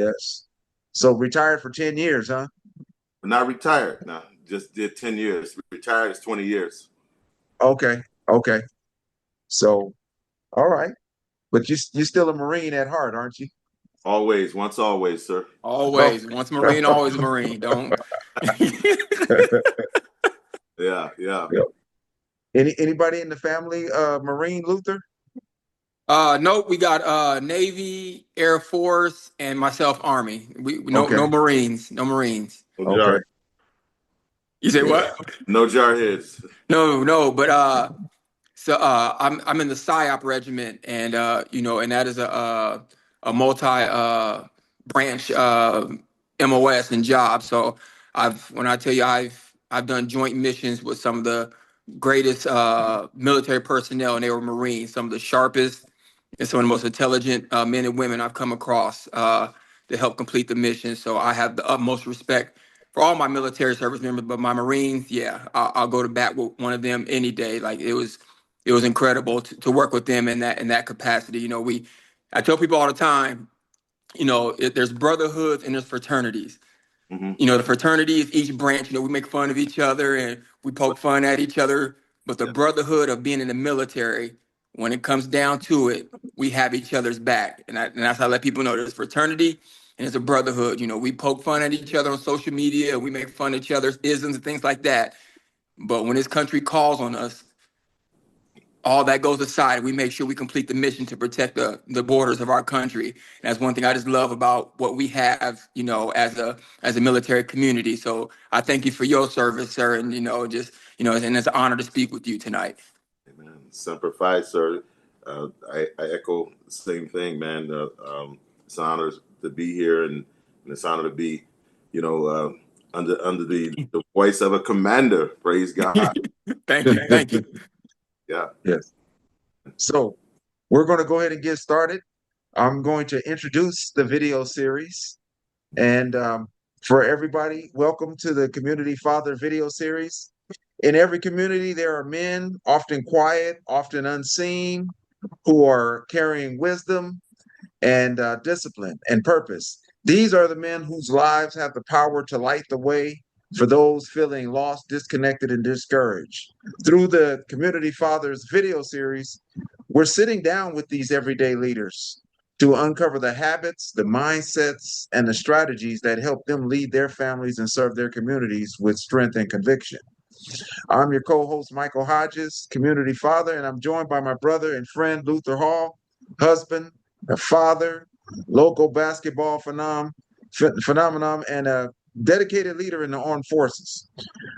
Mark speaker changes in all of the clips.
Speaker 1: Yes. So retired for 10 years, huh?
Speaker 2: Not retired. No, just did 10 years. Retired is 20 years.
Speaker 1: Okay. Okay. So, all right. But you still a Marine at heart, aren't you?
Speaker 2: Always, once always, sir.
Speaker 1: Oh.
Speaker 3: Always, once Marine, always Marine. Don't.
Speaker 2: Yeah, yeah.
Speaker 1: Yep. Anybody in the family Marine, Luther?
Speaker 3: Nope, we got Navy, Air Force, and myself Army.
Speaker 1: Okay.
Speaker 3: No Marines, no Marines.
Speaker 2: No
Speaker 1: Okay.
Speaker 2: jar,
Speaker 3: You say
Speaker 1: Yeah.
Speaker 3: what?
Speaker 2: no jarheads.
Speaker 3: No, but I'm in the PSYOP regiment, and and that is a multi branch MOS and job. So when I tell you I've done joint missions with some of the greatest military personnel, and they were Marines, some of the sharpest and some of the most intelligent men and women I've come across to help complete the mission. So I have the utmost respect for all my military service members, but my Marines, yeah, I'll go to bat with one of them any day. Like it was incredible to work with them in that capacity. I tell people all the time, there's brotherhoods and there's fraternities.
Speaker 2: Hmm.
Speaker 3: The fraternities, each branch, we make fun of each other and we poke fun at each other. But the
Speaker 2: Yeah,
Speaker 3: brotherhood of being in the military, when it comes down to it, we have each other's back. And that's how I let people know there's fraternity and there's a brotherhood. We poke fun at each other on social media, we make fun of each other's isms and things like that. But when this country calls on us, all that goes aside, we make sure we complete the mission to protect the borders of our country. And that's one thing I just love about what we have, as a military community. So I thank you for your service, sir, and and it's an honor to speak with you tonight.
Speaker 2: man. Semper Fi, sir. I echo the same thing, man. It's an honor to be here, and it's an honor to be, you know, uh, under the voice of a commander. Praise God.
Speaker 3: Thank you.
Speaker 2: Yeah.
Speaker 1: Yes. So we're going to go ahead and get started. I'm going to introduce the video series. And for everybody, welcome to the Community Father video series. In every community, there are men, often quiet, often unseen, who are carrying wisdom and discipline and purpose. These are the men whose lives have the power to light the way for those feeling lost, disconnected, and discouraged. Through the Community Fathers video series, we're sitting down with these everyday leaders to uncover the habits, the mindsets, and the strategies that help them lead their families and serve their communities with strength and conviction. I'm your co host, Michael Hodges, community father, and I'm joined by my brother and friend, Luther Hall, husband, a father, local basketball phenomenon, and a dedicated leader in the armed forces.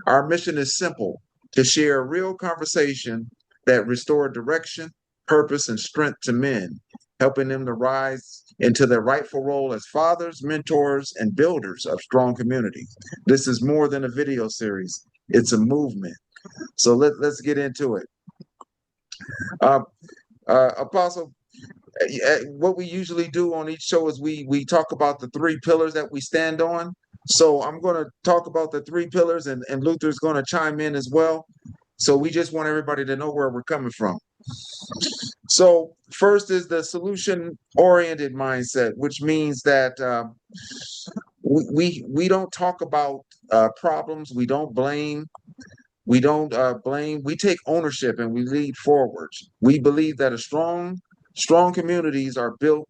Speaker 1: Our mission is simple to share a real conversation that restore direction, purpose, and strength to men, helping them to rise into their rightful role as fathers, mentors, and builders of strong communities. This is more than a video series, it's a movement. So let's get into it. Uh, Apostle, what we usually do on each show is we talk about the three pillars that we stand on. So I'm going to talk about the three pillars, and Luther's going to chime in as well. So we just want everybody to know where we're coming from. So first is the solution-oriented mindset, which means that we don't talk about problems, we don't blame. We take ownership and we lead forward. We believe that strong communities are built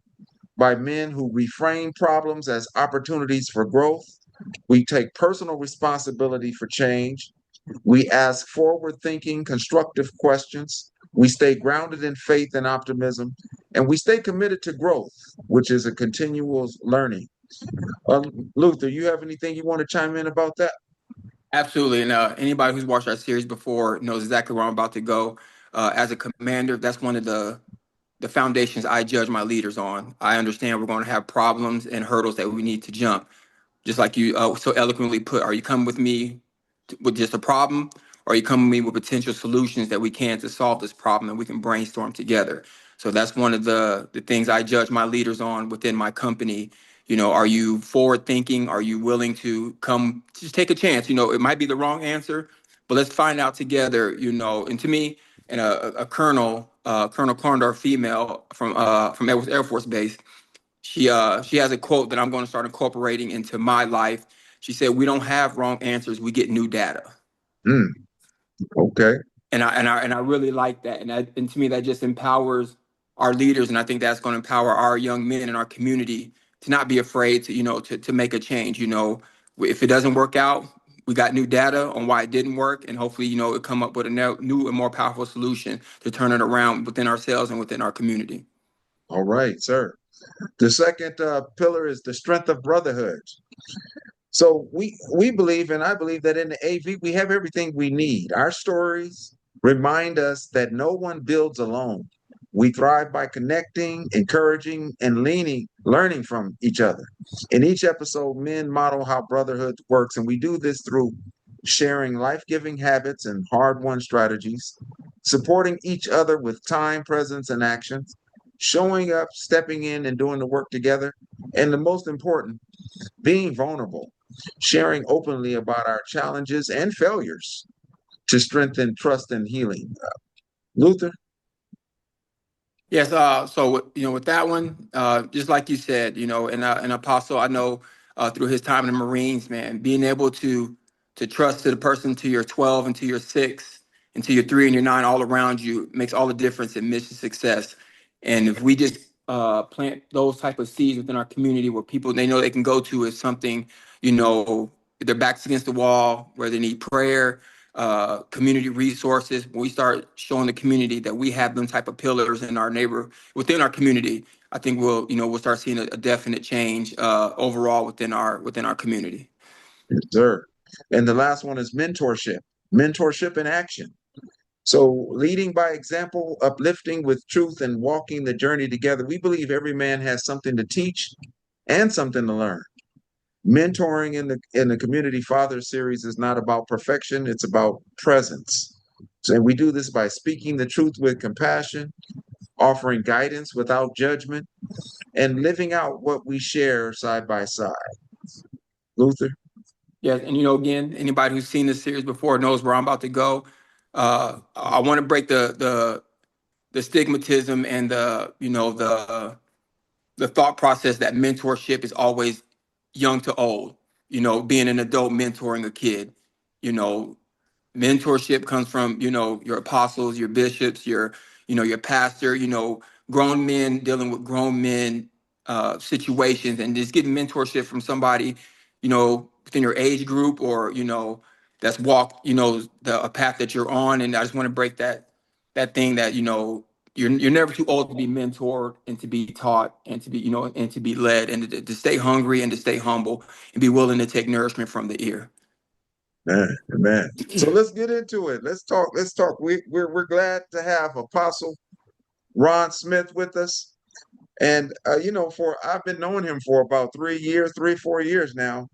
Speaker 1: by men who reframe problems as opportunities for growth. We take personal responsibility for change. We ask forward thinking, constructive questions. We stay grounded in faith and optimism. And we stay committed to growth, which is a continual learning. Luther, you have anything you want to chime in about that?
Speaker 3: Absolutely. And anybody who's watched our series before knows exactly where I'm about to go. As a commander, that's one of the foundations I judge my leaders on. I understand we're going to have problems and hurdles that we need to jump. Just like you so eloquently put, are you coming with me with just a problem, or are you coming with me with potential solutions that we can to solve this problem and we can brainstorm together? So that's one of the things I judge my leaders on within my company. Are you forward thinking? Are you willing to come just take a chance? It might be the wrong answer, but let's find out together. And to me, and a colonel, Colonel Condor, female from Edwards Air Force Base, she has a quote that I'm going to start incorporating into my life. She said, "We don't have wrong answers. We get new data."
Speaker 1: Mm, okay.
Speaker 3: And I really like that. And to me, that just empowers our leaders, and I think that's going to empower our young men in our community to not be afraid to to make a change. If it doesn't work out, we got new data on why it didn't work, and hopefully it come up with a new and more powerful solution to turn it around within ourselves and within our community.
Speaker 1: All right, sir. The second pillar is the strength of brotherhood. So we believe, and I believe that in the AV we have everything we need. Our stories remind us that no one builds alone. We thrive by connecting, encouraging, and learning from each other. In each episode, men model how brotherhood works, and we do this through sharing life-giving habits and hard-won strategies, supporting each other with time, presence, and actions, showing up, stepping in, and doing the work together, and the most important, being vulnerable, sharing openly about our challenges and failures to strengthen trust and healing. Luther?
Speaker 3: Yes, so with that one, just like you said, and an apostle, I know through his time in the Marines, man, being able to trust to the person to your 12 and to your 6 and to your 3 and your 9 all around you makes all the difference in mission success. And if we just plant those type of seeds within our community where people they know they can go to if something, their backs against the wall, where they need prayer, community resources. When we start showing the community that we have them type of pillars in our within our community, I think we'll start seeing a definite change overall within our community.
Speaker 1: Yes, sir. And the last one is mentorship in action. So, leading by example, uplifting with truth, and walking the journey together, we believe every man has something to teach and something to learn. Mentoring in the Community Father series is not about perfection, it's about presence. So, and we do this by speaking the truth with compassion, offering guidance without judgment, and living out what we share side by side. Luther?
Speaker 3: Yes, and again, anybody who's seen this series before knows where I'm about to go. I want to break the stigmatism and the thought process that mentorship is always young to old. Being an adult mentoring a kid. You know, Mentorship comes from your apostles, your bishops, your pastor, grown men dealing with grown men situations, and just getting mentorship from somebody within your age group, or that's walked a path that you're on. And I just want to break that thing that you're never too old to be mentored and to be taught and to be and to be led, and to stay hungry and to stay humble and be willing to take nourishment from the ear.
Speaker 1: Man. So let's get into it. Let's talk. Let's talk. We're glad to have Apostle Ron Smith with us. And for I've been knowing him for about 3 years, 4 years now.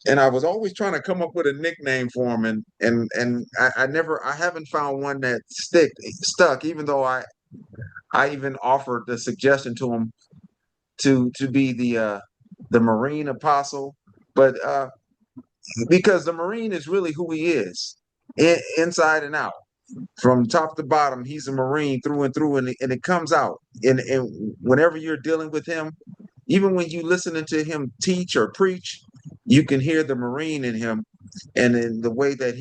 Speaker 1: And I was always trying to come up with a nickname for him, and I haven't found one that stuck, even though I even offered the suggestion to him to be the Marine Apostle. But because the Marine is really who he is, inside and out, from top to bottom. He's a Marine through and through, and it comes out. And whenever you're dealing with him, even when you listening to him teach or preach, you can hear the Marine in him, and in the way that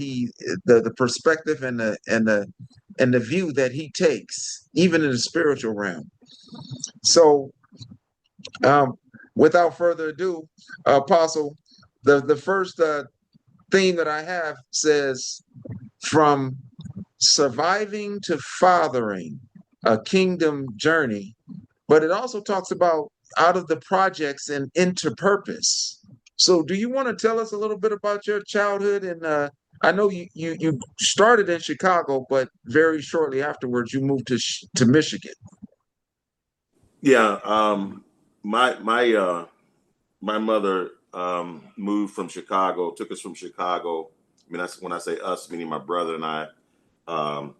Speaker 1: the perspective and the view that he takes, even in the spiritual realm. So, um, without further ado, Apostle, the first theme that I have says, from surviving to fathering, a kingdom journey. But it also talks about out of the projects and into purpose. So, do you want to tell us a little bit about your childhood? And I know you started in Chicago, but very shortly afterwards you moved to Michigan.
Speaker 2: Yeah, my mother moved from Chicago, took us from Chicago. I mean, that's when I say us, meaning my brother and I, um,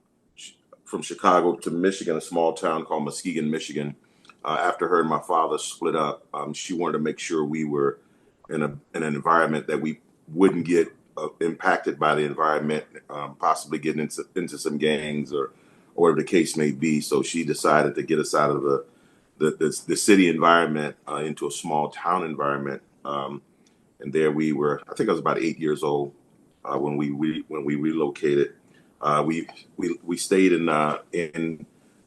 Speaker 2: from Chicago to Michigan, a small town called Muskegon, Michigan. After her and my father split up, she wanted to make sure we were in an environment that we wouldn't get impacted by the environment, possibly getting into some gangs or whatever the case may be. So she decided to get us out of the the city environment into a small town environment. And there we were. I think I was about 8 years old when we relocated. We stayed in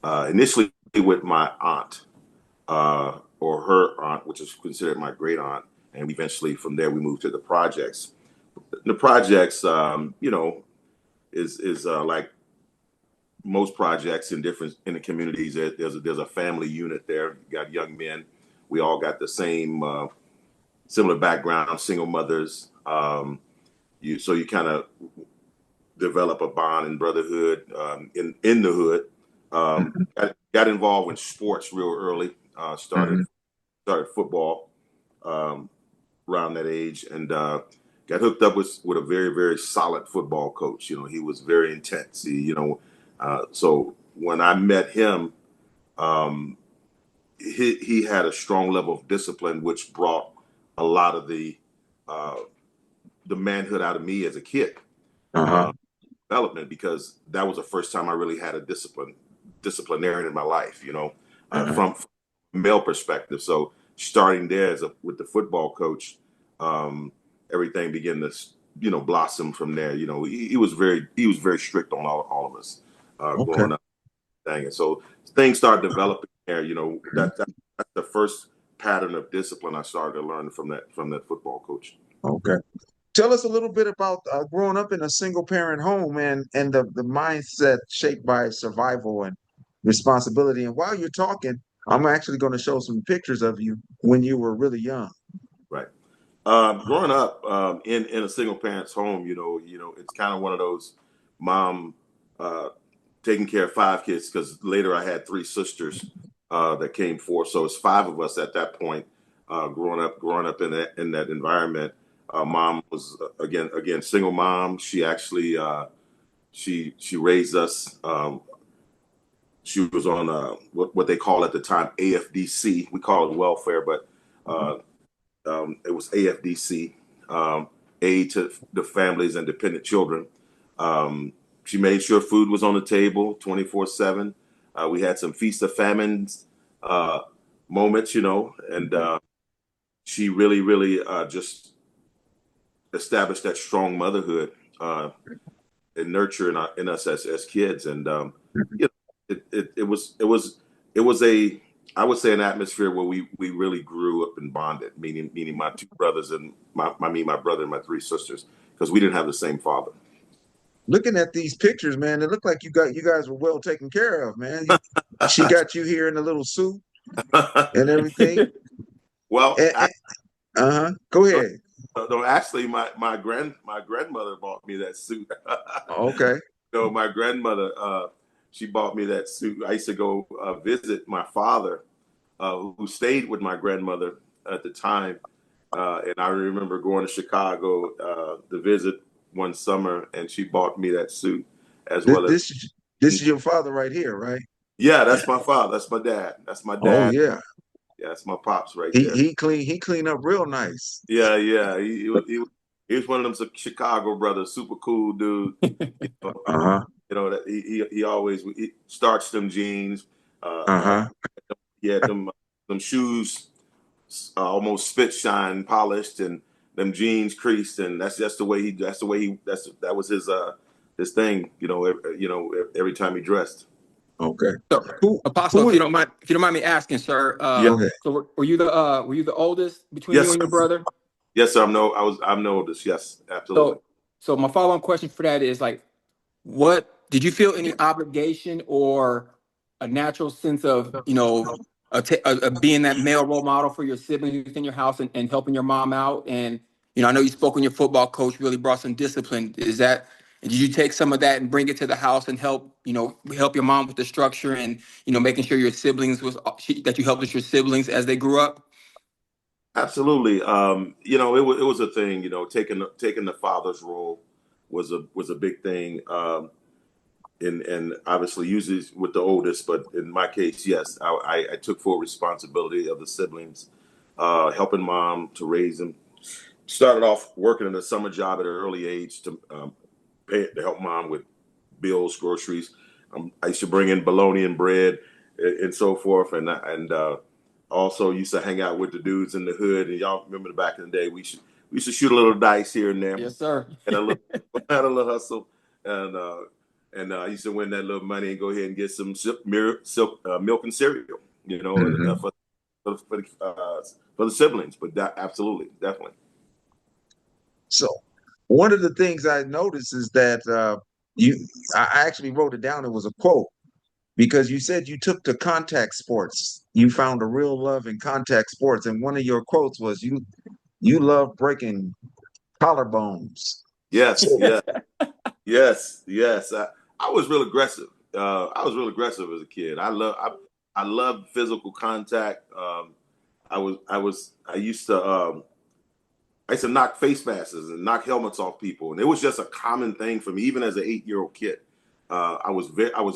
Speaker 2: initially with my aunt or her aunt, which is considered my great aunt, and eventually from there we moved to the projects. The projects, is like most projects in the communities. There's a family unit there. You got young men. We all got the same similar background, single mothers. So you kind of develop a bond and brotherhood in the hood. Got involved in sports real early. Started
Speaker 1: Mhm.
Speaker 2: football around that age, and got hooked up with a very very solid football coach. He was very intense. So when I met him, um, he had a strong level of discipline, which brought a lot of uh, the manhood out of me as a kid.
Speaker 1: Uh-huh.
Speaker 2: Uh, Development, because that was the first time I really had a disciplinarian in my life,
Speaker 1: Uh-huh.
Speaker 2: from male perspective. So starting there with the football coach, everything began to blossom from there. He was very strict on all of us
Speaker 1: Okay.
Speaker 2: growing up. Dang it. So things started developing there. That's the first pattern of discipline I started to learn from that football coach.
Speaker 1: Okay. Tell us a little bit about growing up in a single parent home and the mindset shaped by survival and responsibility. And while you're talking, I'm actually going to show some pictures of you when you were really young.
Speaker 2: Right. Growing up in a single parent's home, it's kind of one of those mom uh, taking care of five kids, because later I had three sisters that came forth. So it's five of us at that point. Growing up in that environment. Mom was again single mom. She actually she raised us. She was on what they call at the time AFDC. We call it welfare, but uh, it was AFDC, aid to the families and dependent children. Um, she made sure food was on the table 24/7. We had some feast of famines moments, and she really, really just established that strong motherhood and nurture in us as kids. And it was a, I would say, an atmosphere where we really grew up and bonded, meaning my two brothers and my brother and my three sisters, because we didn't have the same father.
Speaker 1: Looking at these pictures, man, it looked like you guys were well taken care of, man. She got you here in a little suit and everything.
Speaker 2: Well,
Speaker 1: And, uh-huh. Go
Speaker 2: no,
Speaker 1: ahead.
Speaker 2: no, actually, my grandmother bought me that suit.
Speaker 1: Okay.
Speaker 2: No, my grandmother, she bought me that suit. I used to go visit my father, who stayed with my grandmother at the time. And I remember going to Chicago to visit one summer, and she bought me that suit as
Speaker 1: This
Speaker 2: well as.
Speaker 1: this, this is your father right here, right?
Speaker 2: Yeah, that's my father. That's my dad. That's my
Speaker 1: Oh
Speaker 2: dad.
Speaker 1: yeah.
Speaker 2: Yeah, that's my pops right
Speaker 1: He
Speaker 2: there.
Speaker 1: he clean he cleaned up real nice.
Speaker 2: Yeah, yeah. He was one of them Chicago brothers, super cool dude. You know,
Speaker 1: Uh-huh.
Speaker 2: that he always starched them jeans.
Speaker 1: Uh-huh.
Speaker 2: He had them shoes almost spit shine polished, and them jeans creased, and that was his thing. Every time he dressed.
Speaker 1: Okay.
Speaker 3: So,
Speaker 1: Who
Speaker 3: Apostle,
Speaker 1: who
Speaker 3: if you don't mind me asking, sir,
Speaker 2: Yeah.
Speaker 1: Go ahead.
Speaker 3: so were you the oldest between you
Speaker 2: Yes,
Speaker 3: and your
Speaker 2: sir.
Speaker 3: brother?
Speaker 2: Yes, sir. I'm the oldest. Yes, absolutely.
Speaker 3: So my follow-on question for that is like, what did you feel any obligation or a natural sense of, being that male role model for your siblings within your house and helping your mom out? And, I know you spoke when your football coach really brought some discipline. Did you take some of that and bring it to the house and help your mom with the structure and, making sure your siblings that you helped with your siblings as they grew up?
Speaker 2: Absolutely. It was a thing. Taking the father's role was a big thing. And obviously usually with the oldest, but in my case, yes, I took full responsibility of the siblings, helping mom to raise them. Started off working in a summer job at an early age to help mom with bills, groceries. I used to bring in bologna and bread and so forth. And also used to hang out with the dudes in the hood. And y'all remember back in the day, we used to shoot a little dice here and there,
Speaker 3: Yes, sir.
Speaker 2: and a little had a little hustle, and I used to win that little money and go ahead and get some milk and cereal, for the siblings. But that absolutely, definitely.
Speaker 1: So one of the things I noticed is that you, I actually wrote it down. It was a quote because you said you took to contact sports. You found a real love in contact sports, and one of your quotes was you love breaking collarbones.
Speaker 2: Yes, yes, yes. I was real aggressive. I was real aggressive as a kid. I loved physical contact. I used to knock face masks and knock helmets off people, and it was just a common thing for me, even as an 8-year-old kid. I was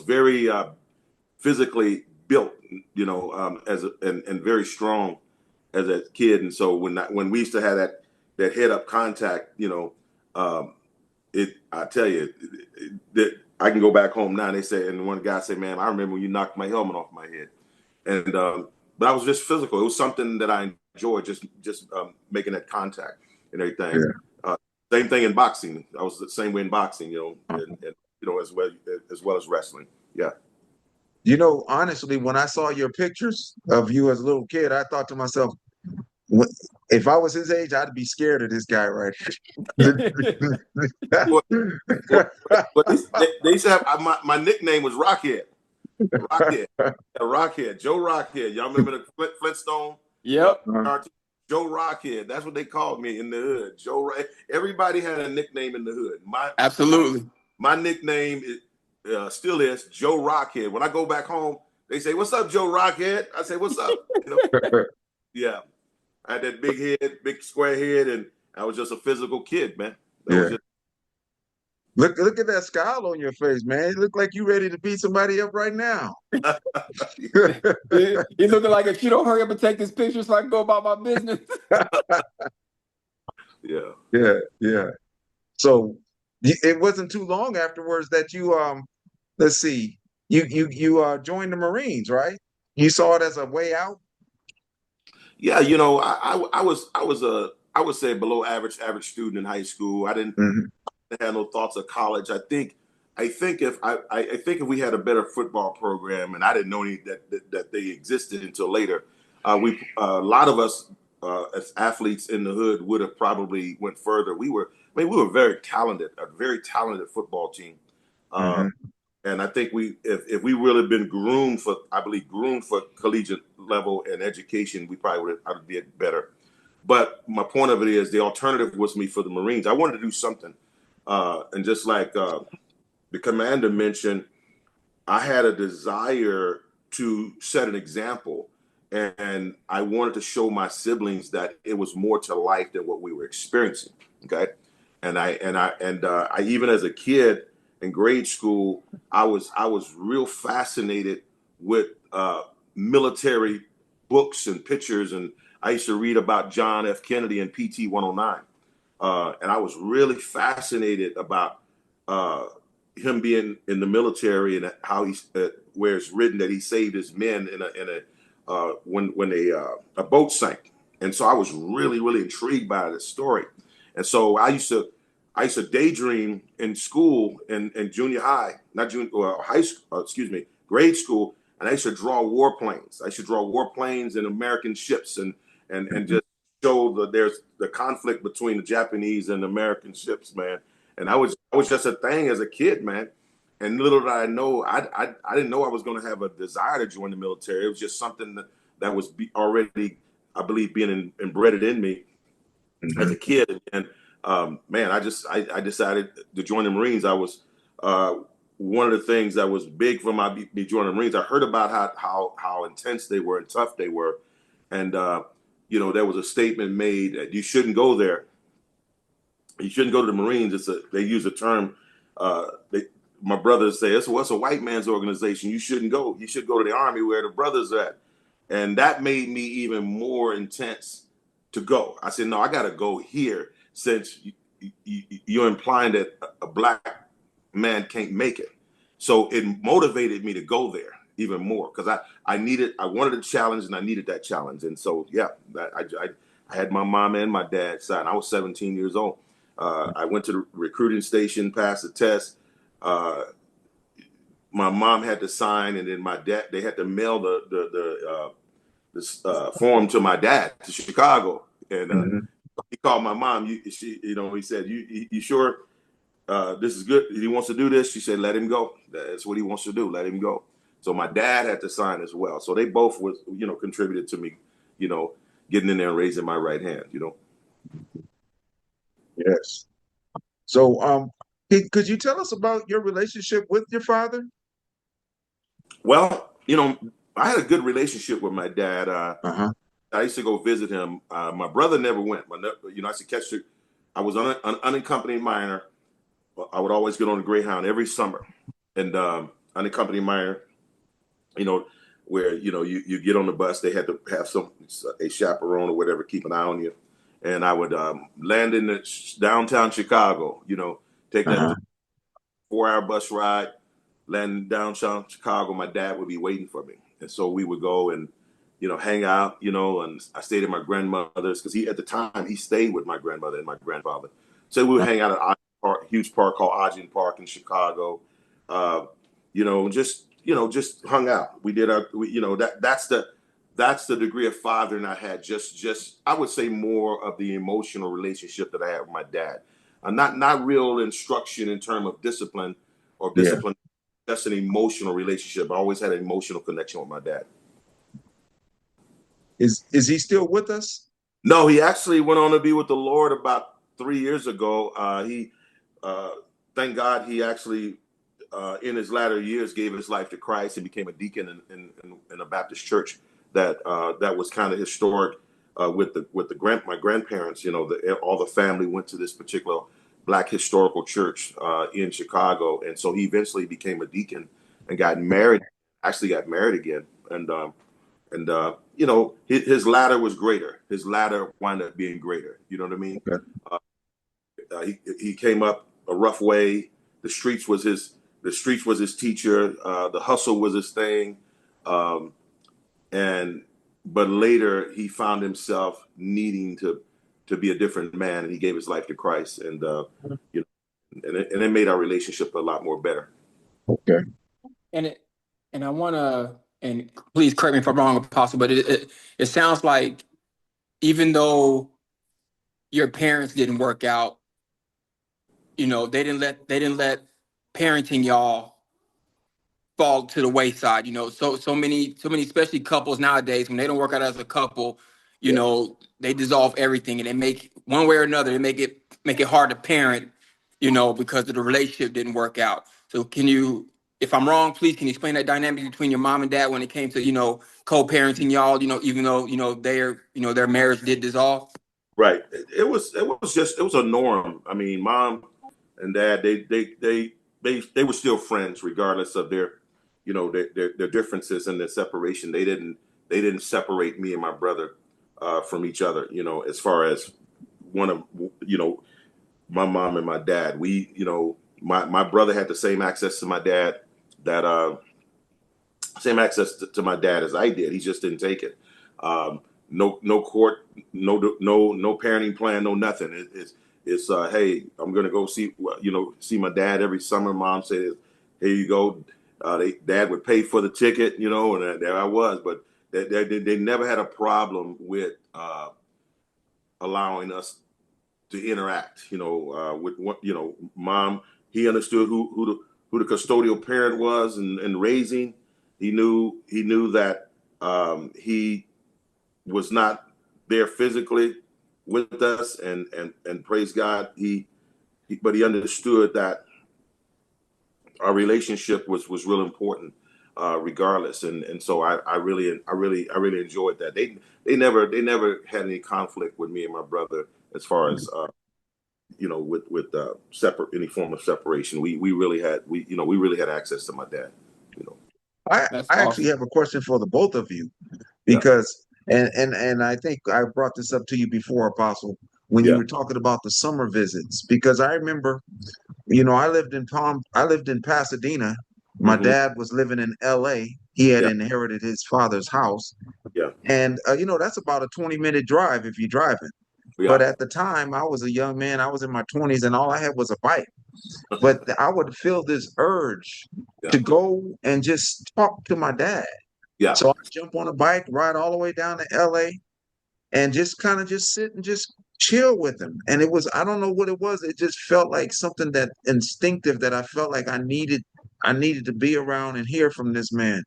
Speaker 2: very physically built, and very strong as a kid. And so when we used to have that head up contact, I tell you that I can go back home now. And they say, and one guy said, "Man, I remember when you knocked my helmet off my head." And but I was just physical. It was something that I enjoyed, just making that contact and everything.
Speaker 1: Yeah.
Speaker 2: Same thing in boxing. I was the same way in boxing, and as well as wrestling. Yeah.
Speaker 1: Honestly, when I saw your pictures of you as a little kid, I thought to myself, if I was his age, I'd be scared of this guy right here.
Speaker 2: Well, they used to have my nickname was Rockhead. Rockhead. Yeah, Rockhead. Joe Rockhead. Y'all remember the Flintstone?
Speaker 3: Yep.
Speaker 2: Cartoon? Joe Rockhead. That's what they called me in the hood. Everybody had a nickname in the hood.
Speaker 3: Absolutely.
Speaker 2: My nickname still is Joe Rockhead. When I go back home, they say, "What's up, Joe Rockhead?" I say, "What's up?" Yeah. I had that big head, big square head, and I was just a physical kid, man. That was
Speaker 1: Yeah.
Speaker 2: just
Speaker 1: Look at that scowl on your face, man. You look like you ready to beat somebody up right now.
Speaker 3: He's looking like, if you don't hurry up and take this picture so I can go about my business.
Speaker 2: yeah.
Speaker 1: Yeah. So it wasn't too long afterwards that you let's see, you joined the Marines, right? You saw it as a way out.
Speaker 2: Yeah, I was a I would say below average student in high school. I didn't
Speaker 1: Mhm.
Speaker 2: have no thoughts of college. I think if we had a better football program, and I didn't know that they existed until later, a lot of us as athletes in the hood would have probably went further. We were very talented, a very talented football team. Uh,
Speaker 1: Mhm.
Speaker 2: and I think if we really been groomed for collegiate level and education, we probably would have did better. But my point of it is the alternative was me for the Marines. I wanted to do something. And just like the commander mentioned, I had a desire to set an example, and I wanted to show my siblings that it was more to life than what we were experiencing. Okay, I even as a kid in grade school, I was real fascinated with military books and pictures, and I used to read about John F. Kennedy and PT 109, and I was really fascinated about. Him being in the military and how where it's written that he saved his men in a when a boat sank, and so I was really intrigued by this story, and so I used to daydream in school in junior high, not junior high school, excuse me, grade school, and I used to draw warplanes. I used to draw warplanes and American ships and
Speaker 1: Mhm.
Speaker 2: just show that there's the conflict between the Japanese and American ships, man. And I was just a thing as a kid, man. And little did I know, I didn't know I was going to have a desire to join the military. It was just something that was already, I believe, being embedded in me as a
Speaker 1: Mhm.
Speaker 2: kid. And man, I decided to join the Marines. I was one of the things that was big for me joining the Marines. I heard about how intense they were and tough they were, and there was a statement made that you shouldn't go there. You shouldn't go to the Marines. They use a term. My brothers say it's a white man's organization. You shouldn't go. You should go to the Army where the brothers are at. And that made me even more intense to go. I said, no, I got to go here since you're implying that a black man can't make it. So it motivated me to go there. even more because I wanted a challenge and I needed that challenge. And so, yeah, I had my mom and my dad side. I was 17 years old. I went to the recruiting station, passed the test. My mom had to sign, and then my dad, they had to mail the form to my dad to Chicago. And
Speaker 1: Mhm.
Speaker 2: he called my mom. He said, you sure this is good? He wants to do this. She said, let him go. That's what he wants to do. Let him go. So my dad had to sign as well. So they both was, contributed to me, you know, getting in there and raising my right hand.
Speaker 1: Yes. So, could you tell us about your relationship with your father?
Speaker 2: Well, I had a good relationship with my dad.
Speaker 1: Uh-huh.
Speaker 2: I used to go visit him. My brother never went. I used to catch the. I was on an unaccompanied minor. I would always get on the Greyhound every summer, and unaccompanied minor. You know, where you get on the bus. They had to have a chaperone or whatever keep an eye on you, and I would land in the downtown Chicago. Take that
Speaker 1: Uh-huh.
Speaker 2: 4-hour bus ride, land in downtown Chicago. My dad would be waiting for me, and so we would go and hang out. And I stayed at my grandmother's because at the time he stayed with my grandmother and my grandfather. So we would hang out at huge park called Ogden Park in Chicago. Uh, just hung out. We did that's the degree of fathering I had. Just I would say more of the emotional relationship that I had with my dad. Not real instruction in terms of discipline or
Speaker 1: Yeah.
Speaker 2: discipline. Just an emotional relationship. I always had an emotional connection with my dad.
Speaker 1: Is he still with us?
Speaker 2: No, he actually went on to be with the Lord about 3 years ago. He, thank God, he actually, in his latter years, gave his life to Christ and became a deacon in a Baptist church that was kind of historic. With my grandparents, all the family went to this particular Black historical church in Chicago, and so he eventually became a deacon and got married. Actually, got married again, and his ladder was greater. His ladder wound up being greater. You know what I mean?
Speaker 1: Okay.
Speaker 2: He came up a rough way. The streets was his teacher. The hustle was his thing. And but later he found himself needing to be a different man, and he gave his life to Christ. And it made our relationship a lot more better.
Speaker 1: Okay.
Speaker 3: And I want to, and please correct me if I'm wrong, Apostle, but it sounds like even though your parents didn't work out, they didn't let parenting y'all fall to the wayside. So many, especially couples nowadays, when they don't work out as a couple,
Speaker 1: Yeah.
Speaker 3: they dissolve everything, and they make one way or another, they make it hard to parent, because of the relationship didn't work out. So can you, if I'm wrong, please can you explain that dynamic between your mom and dad when it came to, co-parenting y'all, even though, their marriage did dissolve?
Speaker 2: Right. It was a norm. I mean, mom and dad, they were still friends regardless of their differences and their separation. They didn't separate me and my brother from each other. As far as one of my mom and my dad, my brother had the same access to my dad that same access to my dad as I did. He just didn't take it. No court, no parenting plan, no nothing. It's hey, I'm gonna go see my dad every summer. Mom said, here you go. Dad would pay for the ticket, and there I was. But they never had a problem with allowing us to interact. With what mom. He understood who the custodial parent was and raising. He knew that he was not there physically with us, and praise God, but he understood that our relationship was real important, regardless. And so I really enjoyed that. They never had any conflict with me and my brother as far as with separate any form of separation. We really had access to my dad. You know.
Speaker 1: I
Speaker 3: That's
Speaker 1: I actually
Speaker 3: awesome.
Speaker 1: have a question for the both of you
Speaker 2: Yeah.
Speaker 1: because and I think I brought this up to you before, Apostle, when you
Speaker 2: Yeah.
Speaker 1: were talking about the summer visits because I remember, I lived in Pasadena My
Speaker 2: Mm-hmm.
Speaker 1: dad was living in LA. He had
Speaker 2: Yeah.
Speaker 1: inherited his father's house.
Speaker 2: Yeah.
Speaker 1: And, that's about a 20-minute drive if you're driving.
Speaker 2: Yeah.
Speaker 1: But at the time, I was a young man. I was in my 20s, and all I had was a bike. But I would feel this urge
Speaker 2: Yeah.
Speaker 1: to go and just talk to my dad.
Speaker 2: Yeah.
Speaker 1: So I jump on a bike, ride all the way down to LA, and just kind of just sit and just chill with him. And it was, I don't know what it was. It just felt like something that instinctive that I felt like I needed to be around and hear from this man.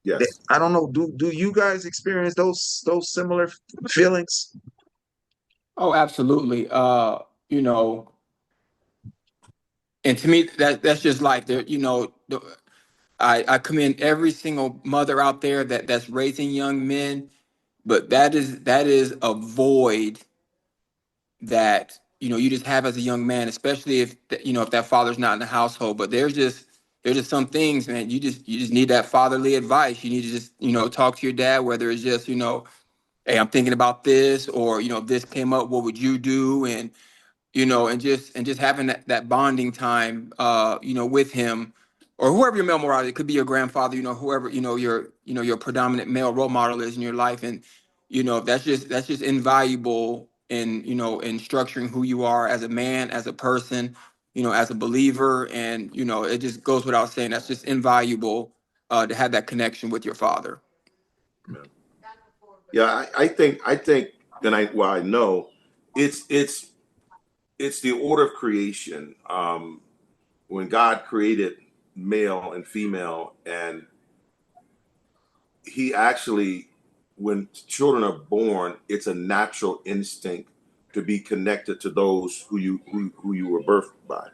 Speaker 2: Yes.
Speaker 1: I don't know. Do you guys experience those similar feelings?
Speaker 3: Oh, absolutely. You know, and to me, that's just life. There, I commend every single mother out there that's raising young men, but that is a void that you just have as a young man, especially if that father's not in the household. But there's just some things, man. You just need that fatherly advice. You need to just talk to your dad, whether it's just hey, I'm thinking about this, or if this came up, what would you do? And just having that bonding time, with him or whoever your male model. It could be your grandfather, whoever your predominant male role model is in your life, and that's just invaluable in structuring who you are as a man, as a person, as a believer, and it just goes without saying that's just invaluable to have that connection with your father.
Speaker 2: Yeah. Yeah. I think, and I know it's the order of creation. When God created male and female, and he actually, when children are born, it's a natural instinct to be connected to those who you were birthed by.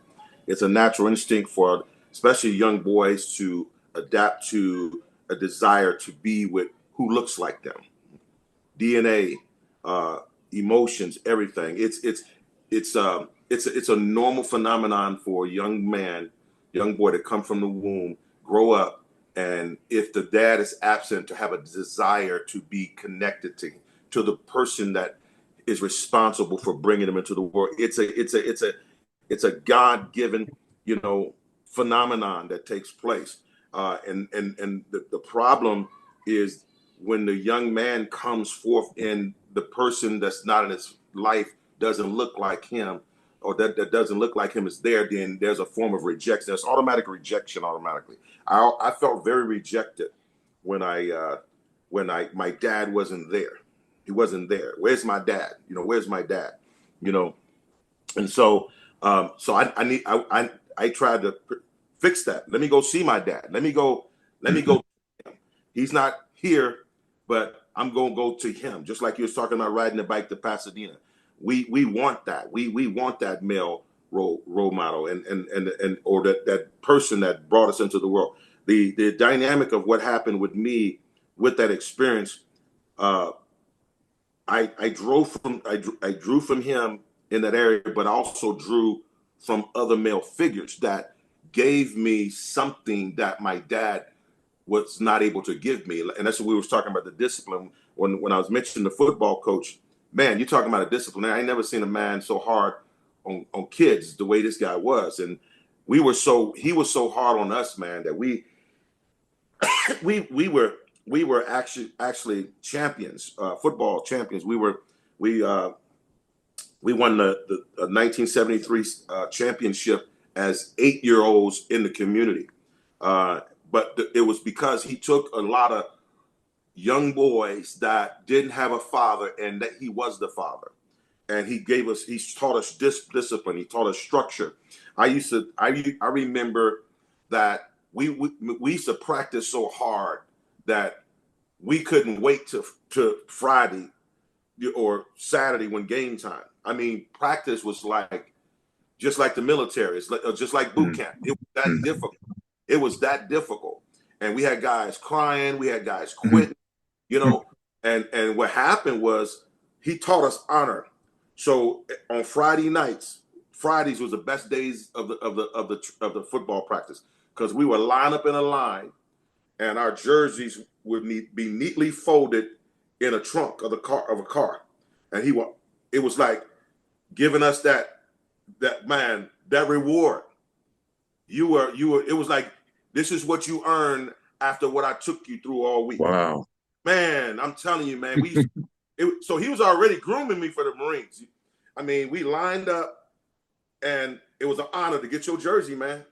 Speaker 2: It's a natural instinct for especially young boys to adapt to a desire to be with who looks like them. DNA, emotions, everything. It's a normal phenomenon for a young man, young boy to come from the womb, grow up, and if the dad is absent, to have a desire to be connected to the person that is responsible for bringing them into the world. It's a God given, phenomenon that takes place. And the problem is when the young man comes forth and the person that's not in his life doesn't look like him, or that doesn't look like him is there, then there's a form of rejection. There's automatic rejection automatically. I felt very rejected when my dad wasn't there. He wasn't there. Where's my dad? Where's my dad? You know, and so I tried to fix that. Let me go see my dad. Let me go. He's not here, but I'm gonna go to him. Just like you was talking about riding the bike to Pasadena. We want that. We want that male role model, and or that person that brought us into the world. The dynamic of what happened with me with that experience. Uh, I drew from him in that area, but I also drew from other male figures that gave me something that my dad was not able to give me. And that's what we was talking about, the discipline. When I was mentioning the football coach, man, you're talking about a discipline. I ain't never seen a man so hard on kids the way this guy was. And he was so hard on us, man, that we we were we were actually champions, football champions. We uh, we won the 1973 championship as 8-year olds in the community. But it was because he took a lot of young boys that didn't have a father, and that he was the father. And he taught us discipline. He taught us structure. I remember that we used to practice so hard that we couldn't wait to Friday or Saturday when game time. I mean, practice was like just like the military. It's like, just like boot camp. It was that difficult. It was that difficult, and we had guys crying. We had guys quitting. You know, and what happened was he taught us honor. So on Fridays was the best days of the football practice, because we would line up in a line, and our jerseys would be neatly folded in a trunk of a car, and it was like giving us that reward. You were it was like This is what you earn after what I took you through all week.
Speaker 1: Wow.
Speaker 2: Man, I'm telling you, man. So he was already grooming me for the Marines. I mean, we lined up, and it was an honor to get your jersey, man.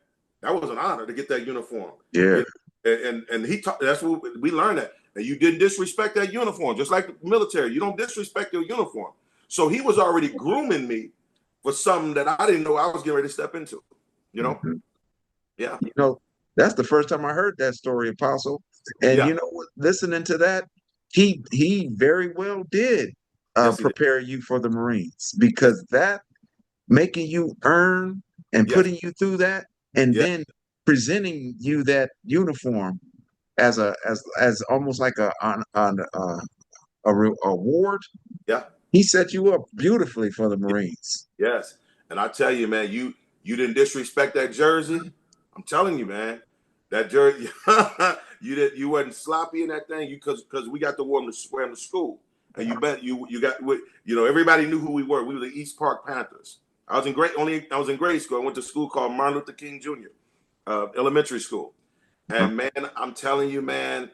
Speaker 2: That was an honor to get that uniform.
Speaker 1: Yeah.
Speaker 2: You know? And he taught. That's what we learned that. And you didn't disrespect that uniform, just like the military. You don't disrespect your uniform. So he was already grooming me for something that I didn't know I was getting ready to step into. You know?
Speaker 1: Mhm.
Speaker 2: Yeah.
Speaker 1: You know, that's the first time I heard that story, Apostle. And
Speaker 2: Yeah.
Speaker 1: you know what? Listening to that, he very well did
Speaker 2: Yes, he did.
Speaker 1: prepare you for the Marines, because that making you earn and
Speaker 2: Yes.
Speaker 1: putting you through that, and
Speaker 2: Yeah.
Speaker 1: then presenting you that uniform as almost like a award.
Speaker 2: Yeah.
Speaker 1: He set you up beautifully for the Marines.
Speaker 2: Yes. And I tell you, man, you didn't disrespect that jersey. I'm telling you, man, that jersey, you wasn't sloppy in that thing. You because we got to wear them to school, and you bet you got everybody knew who we were. We were the East Park Panthers. I was in grade school. I went to school called Martin Luther King Jr. Elementary school,
Speaker 1: Uh,
Speaker 2: and man, I'm telling you, man,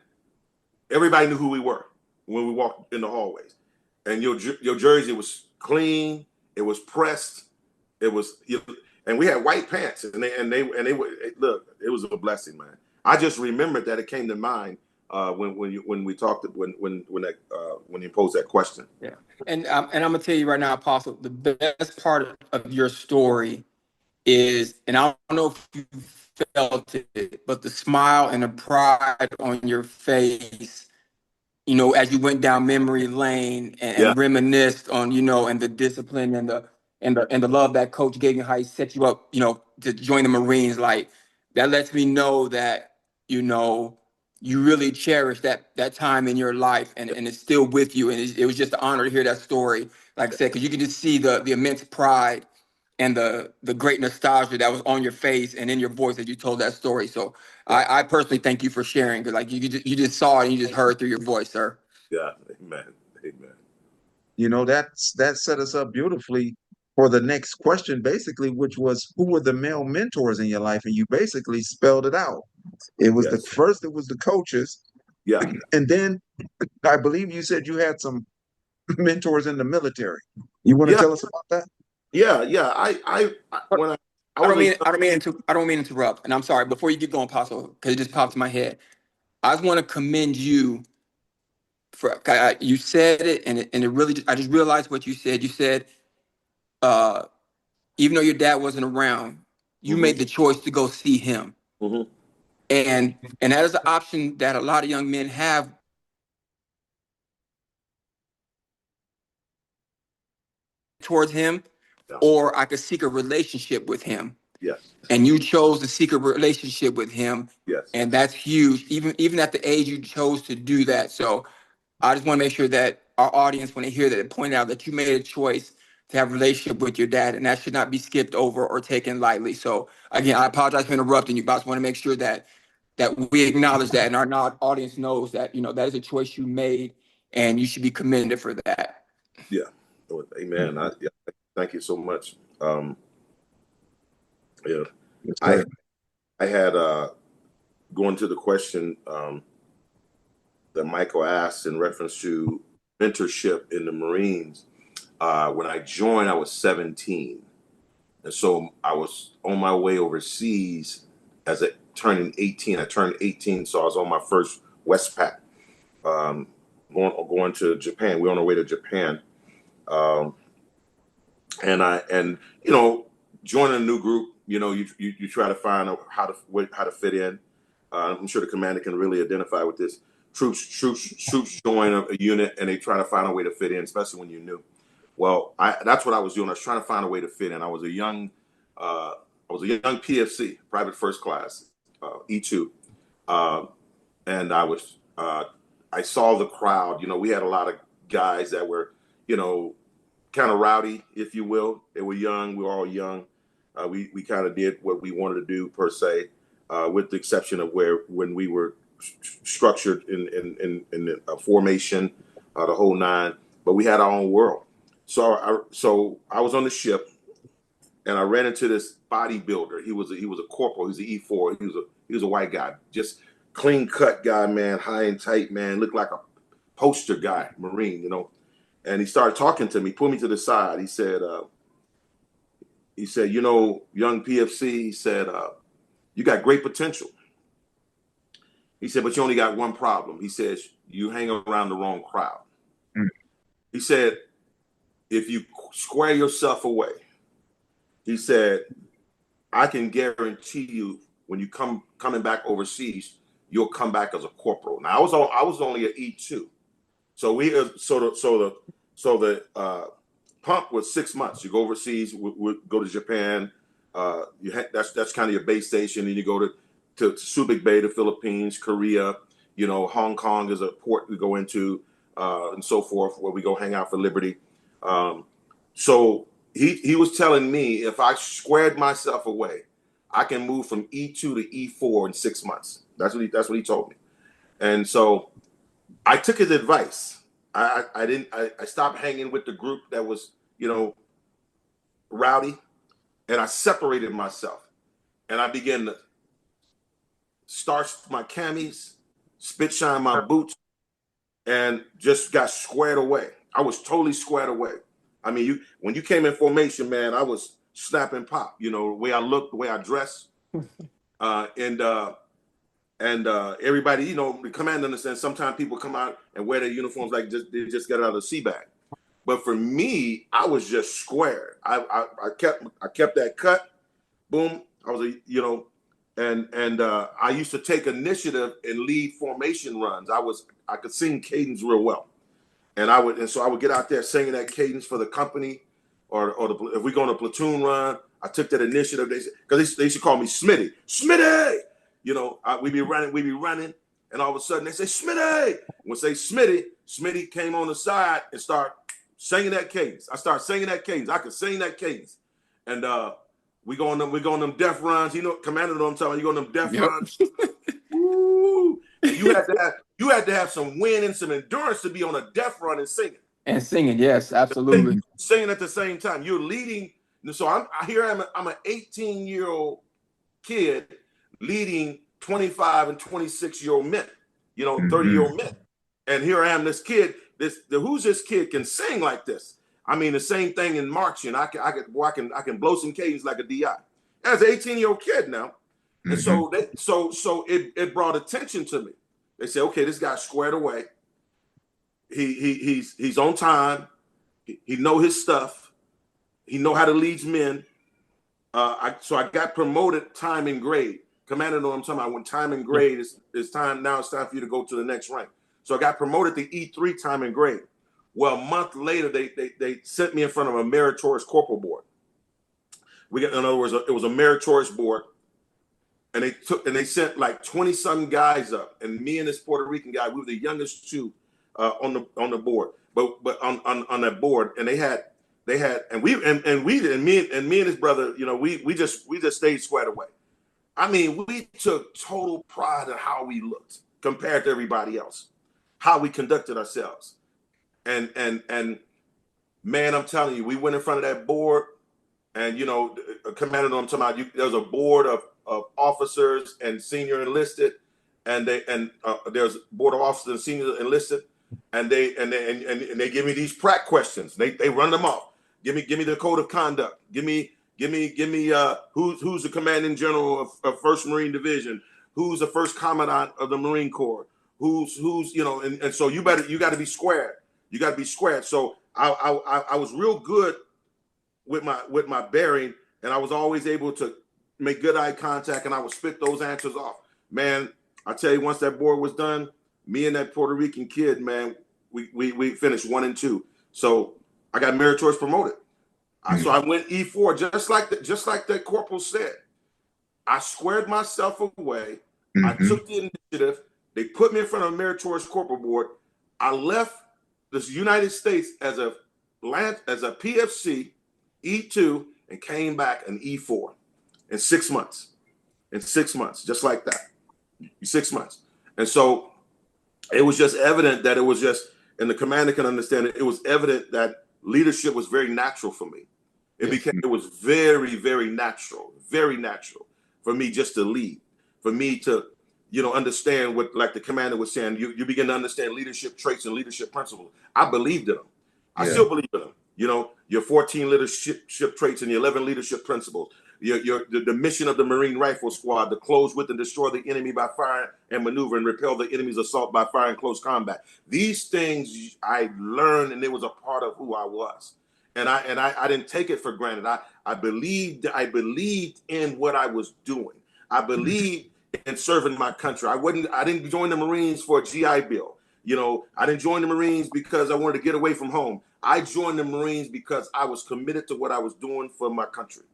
Speaker 2: everybody knew who we were when we walked in the hallways. And your jersey was clean. It was pressed. It was, and we had white pants, and they were, look. It was a blessing, man. I just remembered that it came to mind when we talked when you posed that question.
Speaker 3: Yeah. And I'm gonna tell you right now, Apostle, the best part of your story is, and I don't know if you felt it, but the smile and the pride on your face, as you went down memory lane
Speaker 2: Yeah,
Speaker 3: and reminisced on, and the discipline and the love that coach gave you, how he set you up, to join the Marines. Like, that lets me know that, you know, you really cherish that time in your life, and it's still with you. And it was just an honor to hear that story. Like I said, because you can just see the immense pride and the great nostalgia that was on your face and in your voice as you told that story. So
Speaker 2: yeah,
Speaker 3: I personally thank you for sharing, because like you just saw it and you just heard through your voice, sir.
Speaker 2: yeah. Amen, amen.
Speaker 1: that set us up beautifully for the next question, basically, which was, who were the male mentors in your life? And you basically spelled it out. It was
Speaker 2: Yes,
Speaker 1: it was the coaches,
Speaker 2: yeah,
Speaker 1: and then I believe you said you had some mentors in the military. You want to
Speaker 2: yeah,
Speaker 1: tell us about that?
Speaker 2: yeah, yeah. When I
Speaker 3: I
Speaker 2: was
Speaker 3: don't
Speaker 2: a
Speaker 3: mean
Speaker 2: young,
Speaker 3: I don't mean to I don't mean to interrupt, and I'm sorry. Before you get going, Apostle, because it just popped in my head. I just want to commend you for, you said it, and it really I just realized what you said. You said, uh, even though your dad wasn't around, you
Speaker 2: hmm
Speaker 3: made the choice to go see him,
Speaker 2: hmm
Speaker 3: and that is an option that a lot of young men have towards him,
Speaker 2: yeah,
Speaker 3: or I could seek a relationship with him.
Speaker 2: yes,
Speaker 3: And you chose to seek a relationship with him,
Speaker 2: yes,
Speaker 3: and that's huge. Even at the age you chose to do that. So I just want to make sure that our audience, when they hear that, they point out that you made a choice to have a relationship with your dad, and that should not be skipped over or taken lightly. So again, I apologize for interrupting you, but I just want to make sure that we acknowledge that, and our audience knows that that is a choice you made, and you should be commended for that.
Speaker 2: yeah. Amen. Yeah, thank you so much. Yeah,
Speaker 1: Yes,
Speaker 2: I
Speaker 1: sir.
Speaker 2: I had going to the question that Michael asked in reference to mentorship in the Marines. When I joined, I was 17, and so I was on my way overseas as a turning 18. I turned 18, so I was on my first Westpac, um, going to Japan. We're on our way to Japan, um, and joining a new group. You try to find out how to fit in. I'm sure the commander can really identify with this. Troops join a unit and they try to find a way to fit in, especially when you're new. Well, that's what I was doing. I was trying to find a way to fit in. I was a young PFC, private first class, E2, uh, and I saw the crowd. We had a lot of guys that were, you know, kind of rowdy, if you will. They were young. We were all young. We kind of did what we wanted to do per se, with the exception of when we were structured in a formation, the whole nine. But we had our own world. So I was on the ship, and I ran into this bodybuilder. He was a corporal. He was an E4. He was a white guy, just clean cut guy, man, high and tight, man, looked like a poster guy, Marine, you know. And he started talking to me, pulled me to the side. He said, you know, young PFC, he said, you got great potential. He said, but you only got one problem. He says, you hang around the wrong crowd.
Speaker 1: Mm.
Speaker 2: He said, if you square yourself away, he said, I can guarantee you when you coming back overseas, you'll come back as a corporal. Now I was only an E2. So the pump was 6 months. You go overseas, we go to Japan. That's kind of your base station. And you go to Subic Bay, the Philippines, Korea. You know, Hong Kong is a port we go into, and so forth, where we go hang out for liberty. So he was telling me if I squared myself away, I can move from E2 to E4 in 6 months. That's what he told me. And so I took his advice. I stopped hanging with the group that was, you know, rowdy, and I separated myself, and I began to starch my camis, spit shine my boots, and just got squared away. I was totally squared away. I mean, when you came in formation, man, I was snapping pop. You know, the way I looked, the way I dressed, and everybody, you know, the command understands. Sometimes people come out and wear their uniforms like they just got out of the sea bag. But for me, I was just square. I kept that cut. Boom. I was and I used to take initiative and lead formation runs. I could sing cadence real well, and so I would get out there singing that cadence for the company, if we go on a platoon run. I took that initiative. Because they used to call me Smitty. You know, we'd be running, and all of a sudden they say Smitty. When they say Smitty came on the side and start singing that cadence. I started singing that cadence. I could sing that cadence, and we go on them death runs. You know, Commander, know what I'm talking about. You go on them death runs. Woo! And you had to have some wind and some endurance to be on a death run and singing.
Speaker 3: And singing, yes, absolutely.
Speaker 2: Singing at the same time. You're leading. So I'm an 18-year-old kid leading 25 and 26-year-old men, you know, 30-year-old men. And here I am, this kid, who's this kid can sing like this? I mean, the same thing in marching. I can blow some cadence like a DI. As an 18-year-old kid now. And so it brought attention to me. They said, okay, this guy's squared away. He's on time. He know his stuff. He know how to lead men. So I got promoted time and grade. Commander, know what I'm talking about. When time and grade is time, now it's time for you to go to the next rank. So I got promoted to E3 time and grade. Well, a month later, they sent me in front of a meritorious corporal board. In other words, it was a meritorious board, and they sent like 20-some guys up, and me and this Puerto Rican guy, we were the youngest two on the board, but on that board, and me and his brother, you know, we just stayed squared away. I mean, we took total pride in how we looked compared to everybody else, how we conducted ourselves. And man, I'm telling you, we went in front of that board, and, you know, Commander, I'm talking about, there's a board of officers and senior enlisted, and there's a board of officers and senior enlisted, and they give me these prac questions. They run them off. Give me the code of conduct. Give me who's the commanding general of 1st Marine Division, who's the first commandant of the Marine Corps, who's you know, and so you got to be squared. You got to be squared. So I was real good with my bearing, and I was always able to make good eye contact, and I would spit those answers off. Man, I tell you, once that board was done, me and that Puerto Rican kid, man, we finished 1 and 2. So I got meritorious promoted. So I went E4, just like that corporal said. I squared myself away. I took the initiative. They put me in front of a meritorious corporal board. I left the United States as a PFC E2 and came back an E4 in 6 months. In 6 months, just like that. 6 months. And so it was just evident that it was and the commander can understand it. It was evident that leadership was very natural for me. It was very, very natural for me just to lead, for me to, understand what, like the commander was saying, you begin to understand leadership traits and leadership principles. I believed in them. I
Speaker 1: Yeah.
Speaker 2: still believe in them. Your 14 leadership traits and your 11 leadership principles. The mission of the Marine Rifle Squad to close with and destroy the enemy by fire and maneuver and repel the enemy's assault by fire in close combat. These things I learned, and it was a part of who I was. And I didn't take it for granted. I believed in what I was doing. I believed in serving my country. I didn't join the Marines for a GI Bill. I didn't join the Marines because I wanted to get away from home. I joined the Marines because I was committed to what I was doing for my country.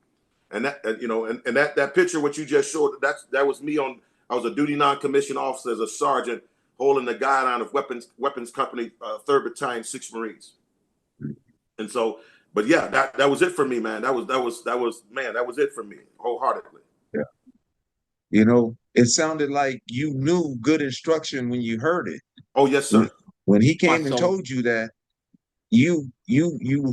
Speaker 2: And that picture, what you just showed, that was me I was a duty non-commissioned officer as a sergeant holding the guideline of weapons company, 3rd Battalion, 6th Marines. And so, but yeah, that was it for me, man. That was it for me wholeheartedly.
Speaker 1: Yeah. It sounded like you knew good instruction when you heard it.
Speaker 2: Oh, yes,
Speaker 1: When,
Speaker 2: sir.
Speaker 1: when he
Speaker 3: My
Speaker 1: came and
Speaker 3: soul.
Speaker 1: told you that, you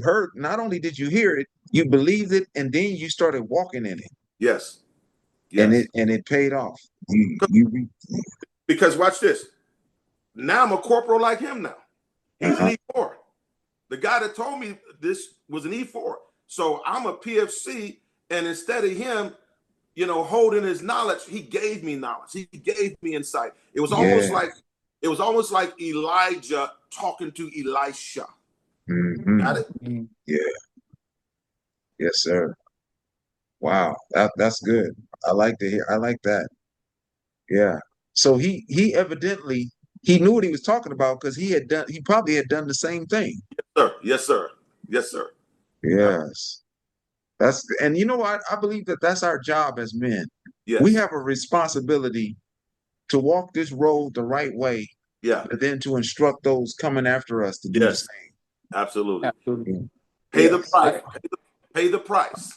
Speaker 1: heard, not only did you hear it, you believed it, and then you started walking in it,
Speaker 2: Yes.
Speaker 1: and
Speaker 2: Yes.
Speaker 1: it paid off. You
Speaker 2: Because watch this. Now I'm a corporal like him now. He's an
Speaker 1: uh-huh.
Speaker 2: E4. The guy that told me this was an E4. So I'm a PFC, and instead of him, holding his knowledge, he gave me knowledge. He gave me insight. It was almost
Speaker 1: Yeah.
Speaker 2: like Elijah talking to Elisha. Got
Speaker 1: Hmm.
Speaker 2: it?
Speaker 3: Mm.
Speaker 1: Yeah. Yes, sir. Wow. That's good. I like to hear. I like that. Yeah. So he evidently he knew what he was talking about because he probably had done the same thing.
Speaker 2: Sir. Yes, sir. Yes, sir.
Speaker 1: Yes. And you know what? I believe that that's our job as men. We
Speaker 2: Yes.
Speaker 1: have a responsibility to walk this road the right way,
Speaker 2: Yeah.
Speaker 1: but then to instruct those coming after us to do the
Speaker 2: Yes. Absolutely.
Speaker 3: Absolutely.
Speaker 1: same.
Speaker 2: Pay the
Speaker 1: Yes.
Speaker 2: price.
Speaker 3: I,
Speaker 2: Pay the price.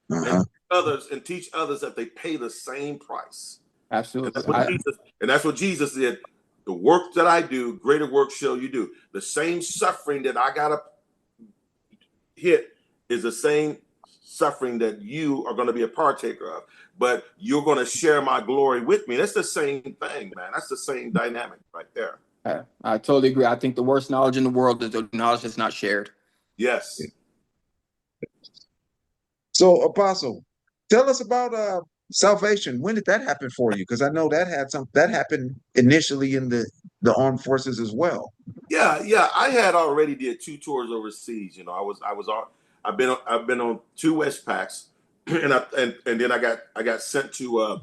Speaker 2: And
Speaker 1: Uh-huh.
Speaker 2: teach others that they pay the same price. And
Speaker 3: absolutely.
Speaker 2: that's what Jesus said. The work that I do, greater work shall you do. The same suffering that I gotta hit is the same suffering that you are going to be a partaker of. But you're going to share my glory with me. That's the same thing, man. That's the same dynamic right there.
Speaker 3: I totally agree. I think the worst knowledge in the world is the knowledge that's not shared.
Speaker 2: Yes.
Speaker 1: So, Apostle, tell us about salvation. When did that happen for you? Because I know that happened initially in the armed forces as well.
Speaker 2: Yeah. I had already did 2 tours overseas. I've been on 2 West Packs, and then I got sent to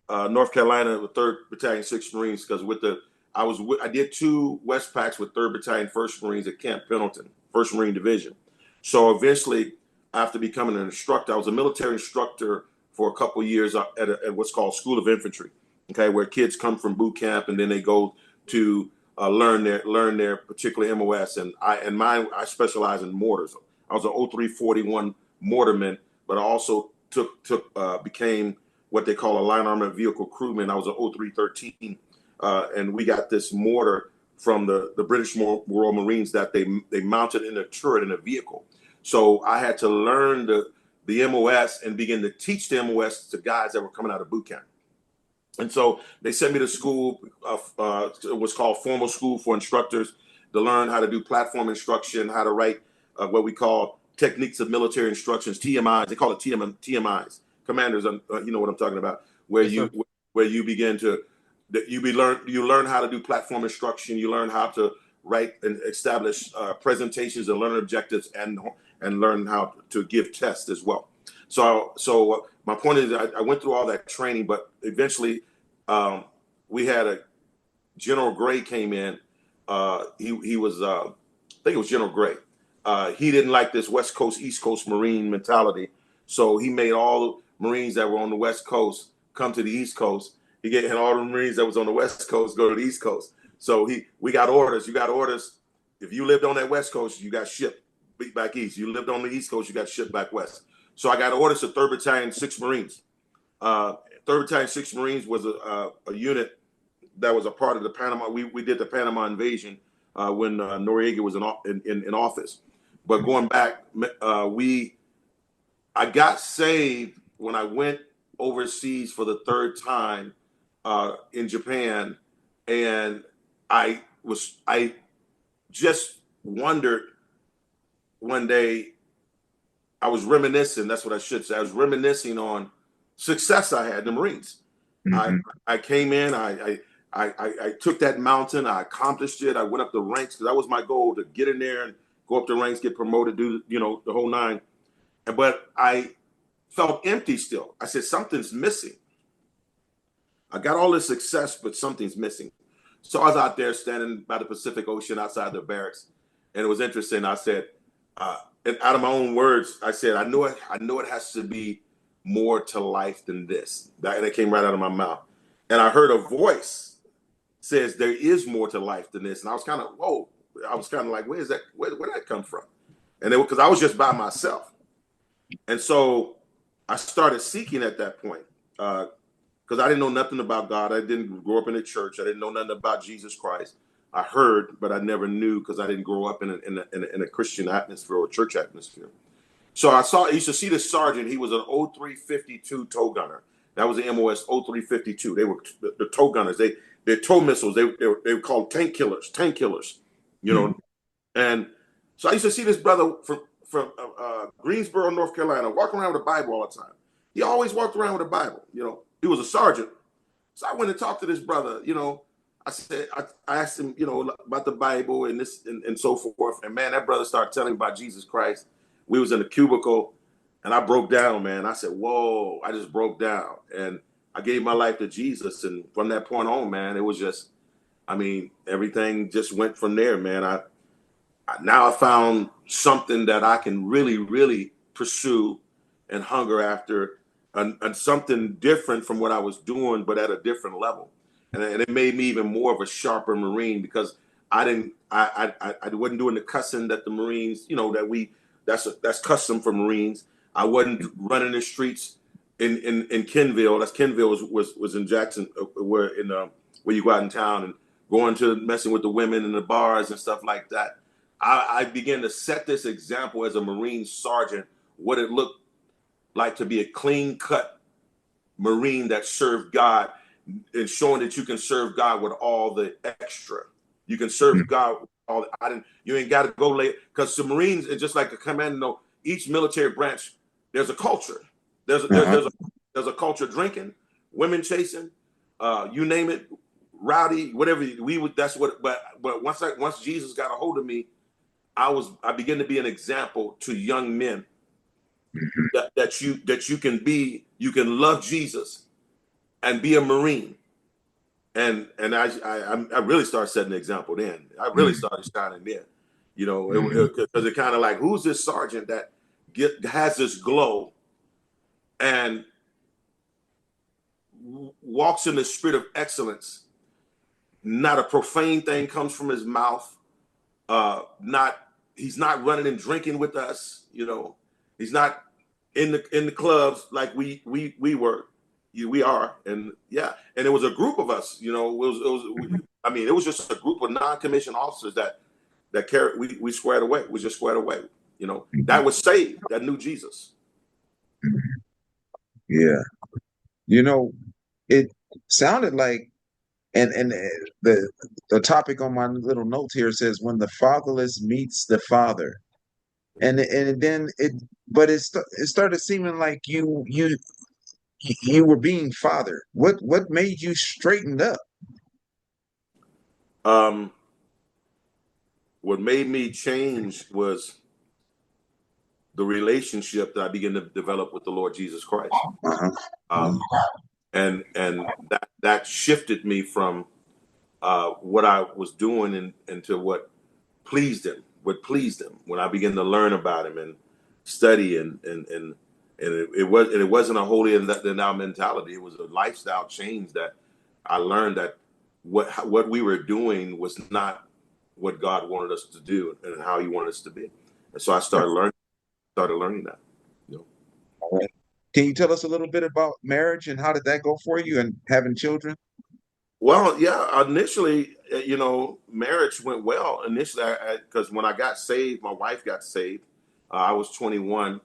Speaker 2: North Carolina with 3rd Battalion, 6th Marines because I did 2 West Packs with 3rd Battalion, 1st Marines at Camp Pendleton, 1st Marine Division. So eventually, after becoming an instructor, I was a military instructor for a couple of years at what's called School of Infantry, okay, where kids come from boot camp and then they go to learn their particular MOS. And I specialize in mortars. I was an 0341 mortarman, but I also became what they call a line armored vehicle crewman. I was an 0313, and we got this mortar from the British Royal Marines that they mounted in a turret in a vehicle. So I had to learn the MOS and begin to teach the MOS to guys that were coming out of boot camp. And so they sent me to school. It was called Formal School for Instructors to learn how to do platform instruction, how to write what we call techniques of military instructions, TMIs. They call it TMIs. Commanders, you know what I'm talking about, where
Speaker 3: Yes, sir.
Speaker 2: you begin to you learn how to do platform instruction. You learn how to write and establish presentations and learn objectives, and learn how to give tests as well. So my point is, I went through all that training, but eventually, we had a General Gray came in. He was, I think it was General Gray. He didn't like this West Coast, East Coast Marine mentality, so he made all the Marines that were on the West Coast come to the East Coast. And all the Marines that was on the West Coast go to the East Coast. So we got orders. You got orders. If you lived on that West Coast, you got shipped back east. You lived on the East Coast, you got shipped back west. So I got orders to 3rd Battalion, 6th Marines. 3rd Battalion, 6th Marines was a unit that was a part of the Panama. We did the Panama invasion when Noriega was in office. But going back, we I got saved when I went overseas for the third time in Japan, and I just wondered one day. I was reminiscing. That's what I should say. I was reminiscing on success I had in the Marines. I
Speaker 1: Mm-hmm.
Speaker 2: I came in. I took that mountain. I accomplished it. I went up the ranks because that was my goal, to get in there and go up the ranks, get promoted, do the whole nine. But I felt empty still. I said something's missing. I got all this success, but something's missing. So I was out there standing by the Pacific Ocean outside the barracks, and it was interesting. I said, and out of my own words, I said, I know it. I know it has to be more to life than this. And it came right out of my mouth. And I heard a voice says, there is more to life than this. And I was kind of, whoa. I was kind of like, where is that? Where did that come from? And it because I was just by myself. And so I started seeking at that point. Because I didn't know nothing about God. I didn't grow up in a church. I didn't know nothing about Jesus Christ. I heard, but I never knew because I didn't grow up in a Christian atmosphere or church atmosphere. So I used to see this sergeant. He was an 0352 tow gunner. That was the MOS 0352. They were the tow gunners. They're tow missiles. They were called tank killers. Tank killers, you know. And so I used to see this brother from Greensboro, North Carolina, walking around with a Bible all the time. He always walked around with a Bible. He was a sergeant. So I went and talked to this brother. I said, I asked him, about the Bible and this and so forth. And man, that brother started telling me about Jesus Christ. We was in a cubicle, and I broke down, man. I said, whoa, I just broke down. And I gave my life to Jesus. And from that point on, man, it was just, everything just went from there, man. Now I found something that I can really, really pursue and hunger after, and something different from what I was doing, but at a different level. And it made me even more of a sharper Marine because I wasn't doing the cussing that the Marines, that's custom for Marines. I wasn't running the streets in Kenville. That's Kenville was in Jackson, where you go out in town and going to messing with the women in the bars and stuff like that. I began to set this example as a Marine sergeant, what it looked like to be a clean cut Marine that served God, and showing that you can serve God with all the extra. You can serve God with all you ain't got to go late, because the Marines is just like a commando. Each military branch, there's a culture. There's a culture: drinking, women chasing, you name it, rowdy, whatever we would. That's what. But once Jesus got a hold of me, I began to be an example to young men that you can love Jesus and be a Marine. And I really started setting the example then. I really started shining there, because it kind of like, who's this sergeant that has this glow and walks in the spirit of excellence? Not a profane thing comes from his mouth. He's not running and drinking with us. He's not in the clubs like we were. We are, and yeah, and it was a group of us. It was just a group of non-commissioned officers that carried. We squared away. We just squared away. That was saved. That knew Jesus.
Speaker 1: Yeah. It sounded like, and the topic on my little notes here says, when the fatherless meets the father. And then it started seeming like you were being fathered. What made you straighten up?
Speaker 2: Um, what made me change was the relationship that I began to develop with the Lord Jesus Christ.
Speaker 1: Uh-huh.
Speaker 2: Um, and that shifted me from what I was doing into what pleased him when I began to learn about him and study and it wasn't a holier than thou mentality. It was a lifestyle change that I learned that what we were doing was not what God wanted us to do and how He wanted us to be. And so I started learning that.
Speaker 1: All right. Can you tell us a little bit about marriage and how did that go for you and having children?
Speaker 2: Well, yeah, initially, marriage went well. Initially, because when I got saved, my wife got saved. I was 21.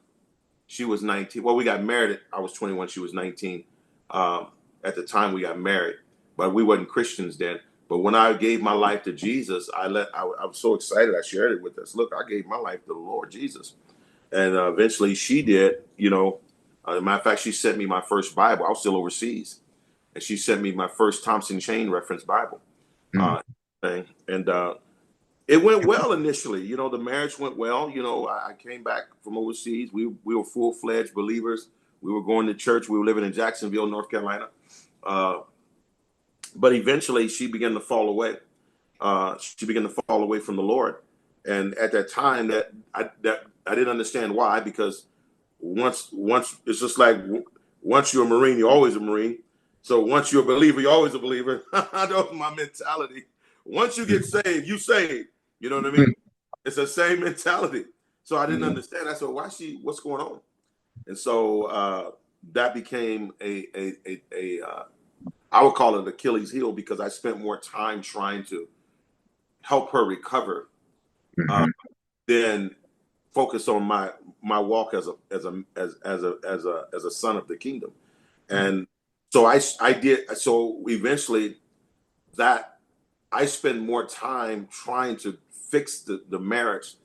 Speaker 2: She was 19. Well, we got married. I was 21. She was 19 at the time we got married, but we wasn't Christians then. But when I gave my life to Jesus, I was so excited. I shared it with us. Look, I gave my life to the Lord Jesus, and eventually she did. Matter of fact, she sent me my first Bible. I was still overseas, and she sent me my first Thompson Chain Reference Bible.
Speaker 1: Mm.
Speaker 2: Thing. And it went well initially. The marriage went well. I came back from overseas. We were full-fledged believers. We were going to church. We were living in Jacksonville, North Carolina. But eventually she began to fall away. She began to fall away from the Lord. And at that time that I didn't understand why, because once it's just like once you're a Marine, you're always a Marine. So once you're a believer, you're always a believer. That was my mentality. Once you get saved, you saved. You know what I mean? It's the same mentality. So I didn't understand. I said, what's going on? And so that became I would call it Achilles heel, because I spent more time trying to help her recover than focus on my walk as a son of the kingdom. And so I did. So eventually that I spend more time trying to fix the marriage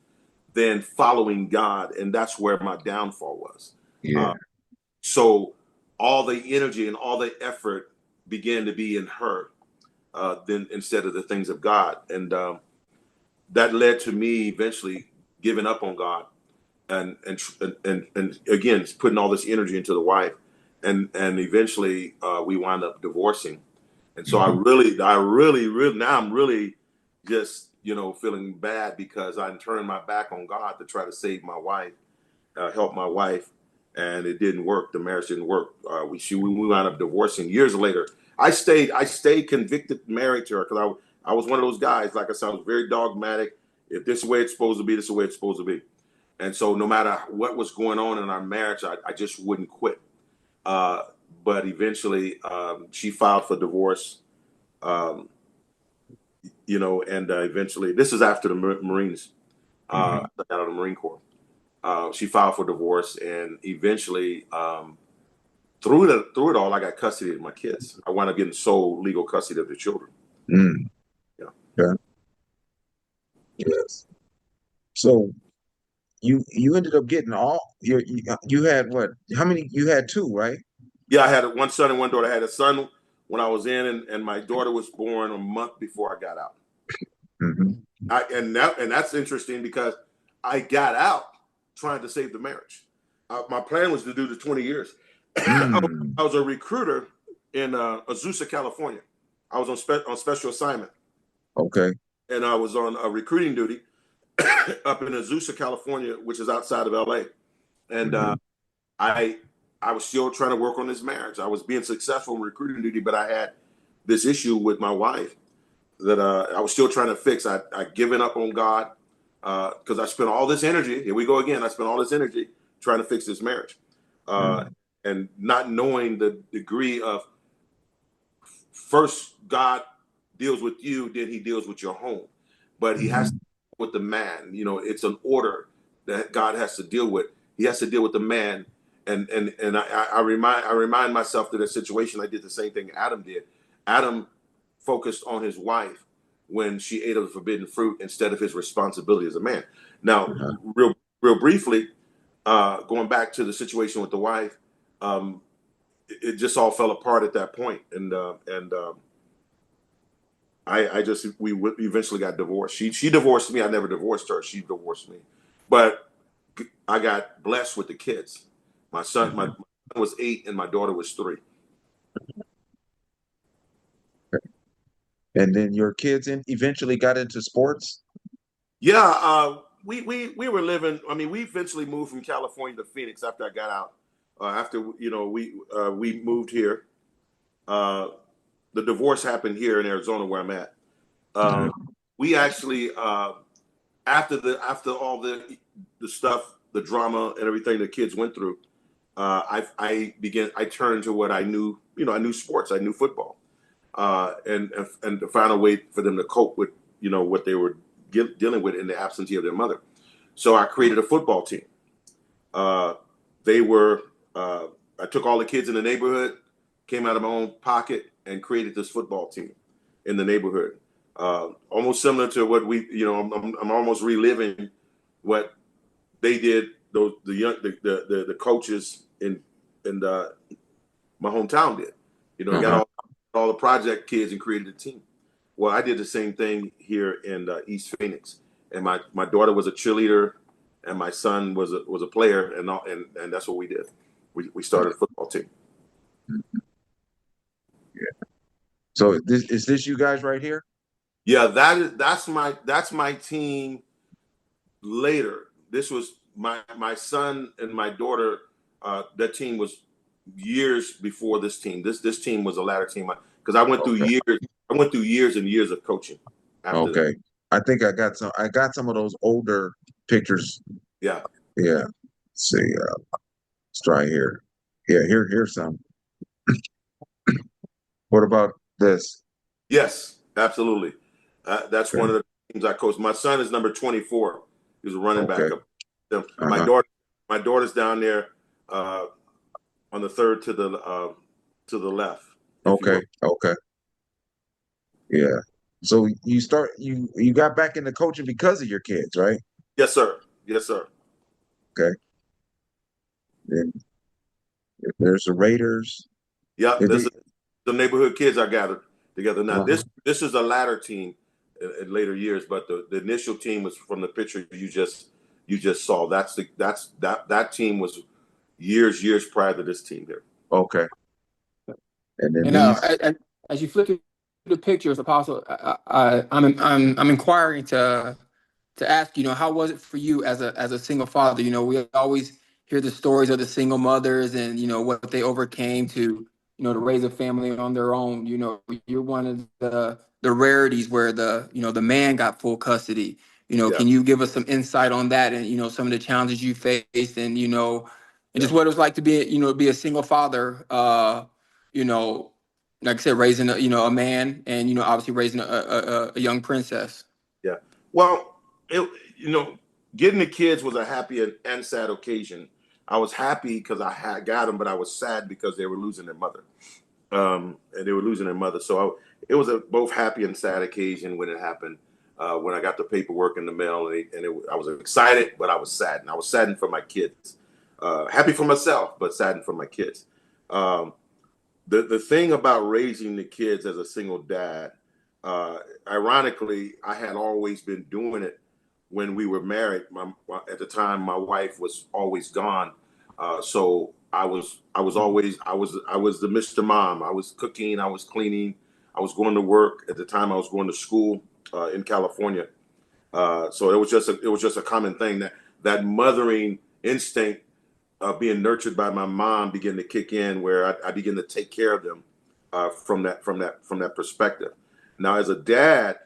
Speaker 2: than following God. And that's where my downfall was.
Speaker 1: Yeah.
Speaker 2: So all the energy and all the effort began to be in her then instead of the things of God. And that led to me eventually giving up on God and again putting all this energy into the wife. And eventually we wound up divorcing. And so I really now I'm really just feeling bad because I turned my back on God to try to save my wife, help my wife, and it didn't work. The marriage didn't work. We wound up divorcing years later. I stayed convicted, married to her, because I was one of those guys. Like I said, I was very dogmatic. If this is the way it's supposed to be, this is the way it's supposed to be. And so no matter what was going on in our marriage, I just wouldn't quit. But eventually she filed for divorce. And eventually, this is after the Marines, out of the Marine Corps. She filed for divorce, and eventually, through it all, I got custody of my kids. I wound up getting sole legal custody of the children.
Speaker 1: Mm.
Speaker 2: Yeah.
Speaker 1: Yeah. Yes. So you ended up getting you had what? How many? You had two, right?
Speaker 2: Yeah, I had one son and one daughter. I had a son when I was in, and my daughter was born a month before I got out.
Speaker 1: Mm-hmm.
Speaker 2: And that's interesting because I got out trying to save the marriage. My plan was to do the 20 years. I
Speaker 1: Mm.
Speaker 2: was a recruiter in Azusa, California. I was on special assignment,
Speaker 1: Okay.
Speaker 2: and I was on a recruiting duty up in Azusa, California, which is outside of LA. And I was still trying to work on this marriage. I was being successful in recruiting duty, but I had this issue with my wife that I was still trying to fix. I given up on God because I spent all this energy. Here we go again. I spent all this energy trying to fix this marriage, and not knowing the degree of first God deals with you, then He deals with your home, but He has to deal with the man. It's an order that God has to deal with. He has to deal with the man, and I remind myself that a situation I did the same thing Adam did. Adam focused on his wife when she ate of the forbidden fruit instead of his responsibility as a man. Now, real briefly, going back to the situation with the wife, it just all fell apart at that point, and we eventually got divorced. She divorced me. I never divorced her. She divorced me, but I got blessed with the kids. My son was 8 and my daughter was 3.
Speaker 1: And then your kids eventually got into sports?
Speaker 2: Yeah, we were living. I mean, we eventually moved from California to Phoenix after I got out. After we moved here. The divorce happened here in Arizona where I'm at. We actually after all the stuff, the drama and everything the kids went through, I turned to what I knew. I knew sports. I knew football, and to find a way for them to cope with what they were dealing with in the absentee of their mother. So I created a football team. they were. I took all the kids in the neighborhood, came out of my own pocket, and created this football team in the neighborhood. Almost similar to what we, I'm almost reliving what they did. Those the coaches in my hometown did. Got
Speaker 1: Uh-huh.
Speaker 2: all the project kids and created a team. Well, I did the same thing here in East Phoenix, and my daughter was a cheerleader, and my son was a player, and that's what we did. We started a football team.
Speaker 1: Yeah. So this you guys right here?
Speaker 2: Yeah, that's my team. Later, this was my son and my daughter. That team was years before this team. This team was a ladder team because I went through
Speaker 1: Okay.
Speaker 2: years. I went through years and years of coaching after that.
Speaker 1: Okay. I think I got some of those older pictures.
Speaker 2: Yeah.
Speaker 1: Yeah. Let's see. Let's try here. Yeah, here's some. What about this?
Speaker 2: Yes, absolutely. That's
Speaker 1: Okay.
Speaker 2: one of the teams I coached. My son is number 24. He was a running
Speaker 1: Okay.
Speaker 2: back up. My
Speaker 1: Uh-huh.
Speaker 2: daughter, my daughter's down there on the third to the left, if you
Speaker 1: Okay.
Speaker 2: will.
Speaker 1: Okay. Yeah. So you got back into coaching because of your kids, right?
Speaker 2: Yes, sir. Yes, sir.
Speaker 1: Okay. Then if there's the Raiders.
Speaker 2: Yeah,
Speaker 1: Did
Speaker 2: this
Speaker 1: they,
Speaker 2: is the neighborhood kids I gathered together. Now
Speaker 1: uh-huh.
Speaker 2: this is a ladder team in later years, but the initial team was from the picture you just saw. That team was years prior to this team here.
Speaker 1: Okay. And then
Speaker 3: And
Speaker 1: these.
Speaker 3: as you flip through the pictures, Apostle, I'm inquiring to ask, how was it for you as a single father? We always hear the stories of the single mothers and what they overcame to raise a family on their own. You're one of the rarities where the man got full custody.
Speaker 2: Yeah,
Speaker 3: Can you give us some insight on that and some of the challenges you faced and
Speaker 2: yeah.
Speaker 3: just what it was like to be a single father? You know, like I said, raising a man and obviously raising a young princess.
Speaker 2: Yeah. Well, it, you know, getting the kids was a happy and sad occasion. I was happy because I had got them, but I was sad because they were losing their mother. And they were losing their mother. It was a both happy and sad occasion when it happened. When I got the paperwork in the mail, I was excited, but I was saddened. I was saddened for my kids. Happy for myself, but saddened for my kids. Um, the thing about raising the kids as a single dad, uh, ironically, I had always been doing it when we were married. At the time, my wife was always gone, so I was the Mr. Mom. I was cooking, I was cleaning, I was going to work. At the time, I was going to school in California. So it was just a common thing that mothering instinct being nurtured by my mom began to kick in, where I began to take care of them from that perspective. Now, as a dad,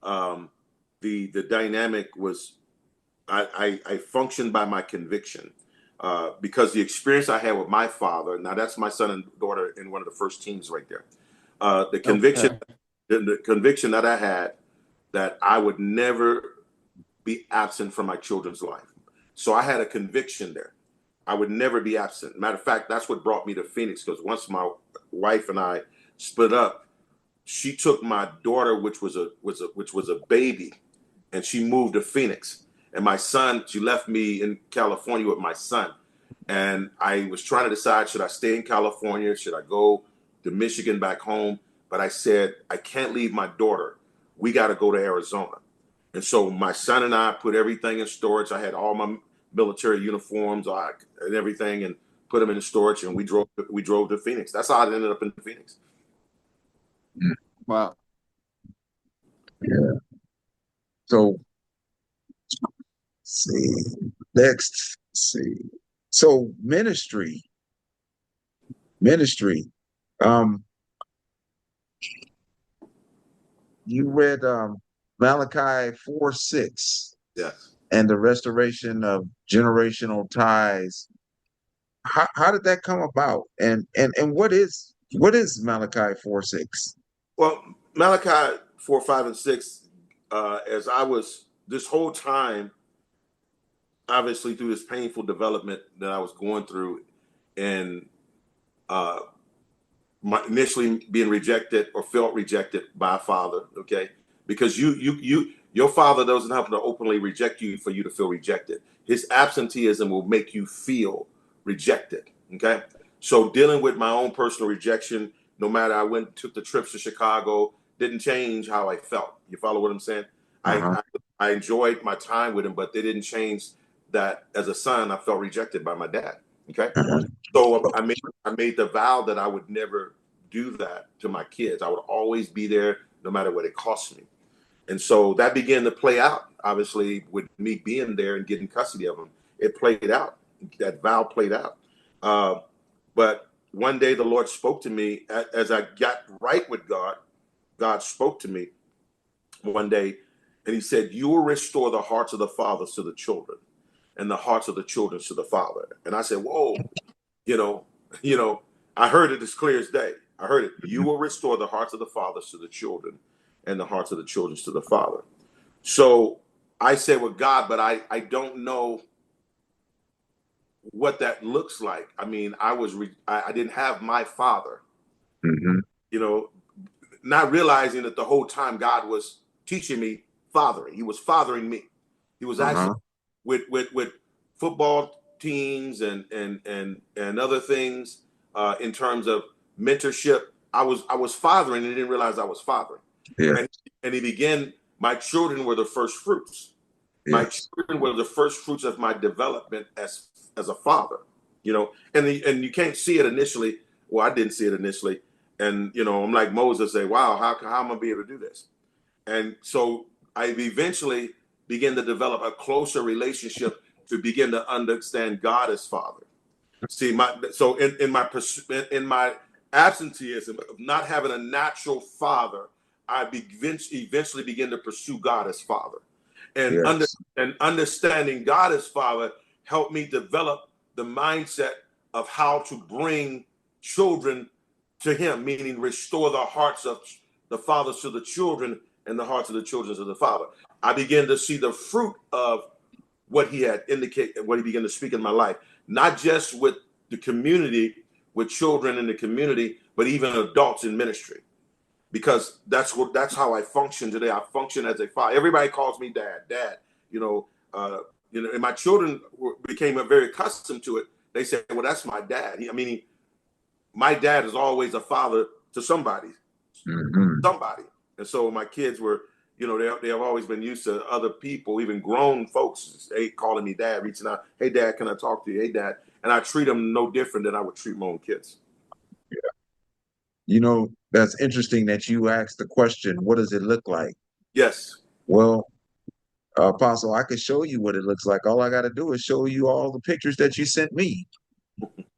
Speaker 2: um, the dynamic was I functioned by my conviction because the experience I had with my father. Now, that's my son and daughter in one of the first teams right there. The conviction,
Speaker 3: Okay.
Speaker 2: the conviction that I had that I would never be absent from my children's life. So I had a conviction there. I would never be absent. Matter of fact, that's what brought me to Phoenix because once my wife and I split up, she took my daughter, which was a baby, and she moved to Phoenix. And my son, she left me in California with my son. And I was trying to decide, should I stay in California? Should I go to Michigan back home? But I said, I can't leave my daughter. We got to go to Arizona. And so my son and I put everything in storage. I had all my military uniforms and everything, and put them in the storage. And we drove to Phoenix. That's how I ended up in Phoenix.
Speaker 3: Wow.
Speaker 1: Yeah. So let's see. Next, let's see. So ministry. Um, you read Malachi 4:6
Speaker 2: Yes.
Speaker 1: and the restoration of generational ties. How did that come about? And what is Malachi 4:6?
Speaker 2: Well, Malachi 4, 5, and 6. As I was this whole time, obviously through this painful development that I was going through, and uh, initially being rejected or felt rejected by a father, okay? Because your father doesn't have to openly reject you for you to feel rejected. His absenteeism will make you feel rejected, okay? So dealing with my own personal rejection, no matter took the trips to Chicago, didn't change how I felt. You follow what I'm saying? I,
Speaker 1: Uh-huh.
Speaker 2: I I enjoyed my time with him, but they didn't change that as a son I felt rejected by my dad. Okay.
Speaker 1: Uh-huh.
Speaker 2: So I made the vow that I would never do that to my kids. I would always be there no matter what it cost me. And so that began to play out, obviously, with me being there and getting custody of them. It played out. That vow played out. But one day the Lord spoke to me as I got right with God. God spoke to me one day and he said, "You will restore the hearts of the fathers to the children and the hearts of the children to the father." And I said, "Whoa, you know, you know, I heard it as clear as day. I heard it. You will restore the hearts of the fathers to the children and the hearts of the children to the father." So I said, "Well, God, but I don't know what that looks like." I mean, I didn't have my father,
Speaker 1: Mm-hmm.
Speaker 2: you know, not realizing that the whole time God was teaching me fathering. He was fathering me. He was actually
Speaker 1: Uh-huh.
Speaker 2: with football teams and other things in terms of mentorship. I was fathering and didn't realize I was fathering.
Speaker 1: Yeah.
Speaker 2: And he began. My children were the first fruits. My
Speaker 1: Yes.
Speaker 2: children were the first fruits of my development as a father. And you can't see it initially. Well, I didn't see it initially, and I'm like Moses, say, "Wow, how am I gonna be able to do this?" And so I eventually began to develop a closer relationship to begin to understand God as Father. See, in my absenteeism of not having a natural father, eventually begin to pursue God as Father, and
Speaker 1: Yes.
Speaker 2: understanding God as Father helped me develop the mindset of how to bring children to Him, meaning restore the hearts of the fathers to the children and the hearts of the children to the Father. I began to see the fruit of what He had indicated, what He began to speak in my life, not just with the community, with children in the community, but even adults in ministry. Because that's how I function today. I function as a father. Everybody calls me dad. You know, and my children became very accustomed to it. They say, "Well, that's my dad." My dad is always a father to somebody,
Speaker 1: Mm-hmm.
Speaker 2: somebody. And so my kids were, they have always been used to other people, even grown folks, they calling me dad, reaching out, "Hey, dad, can I talk to you? Hey, dad." And I treat them no different than I would treat my own kids.
Speaker 1: That's interesting that you asked the question, what does it look like?
Speaker 2: Yes.
Speaker 1: Well, Apostle, I could show you what it looks like. All I got to do is show you all the pictures that you sent me.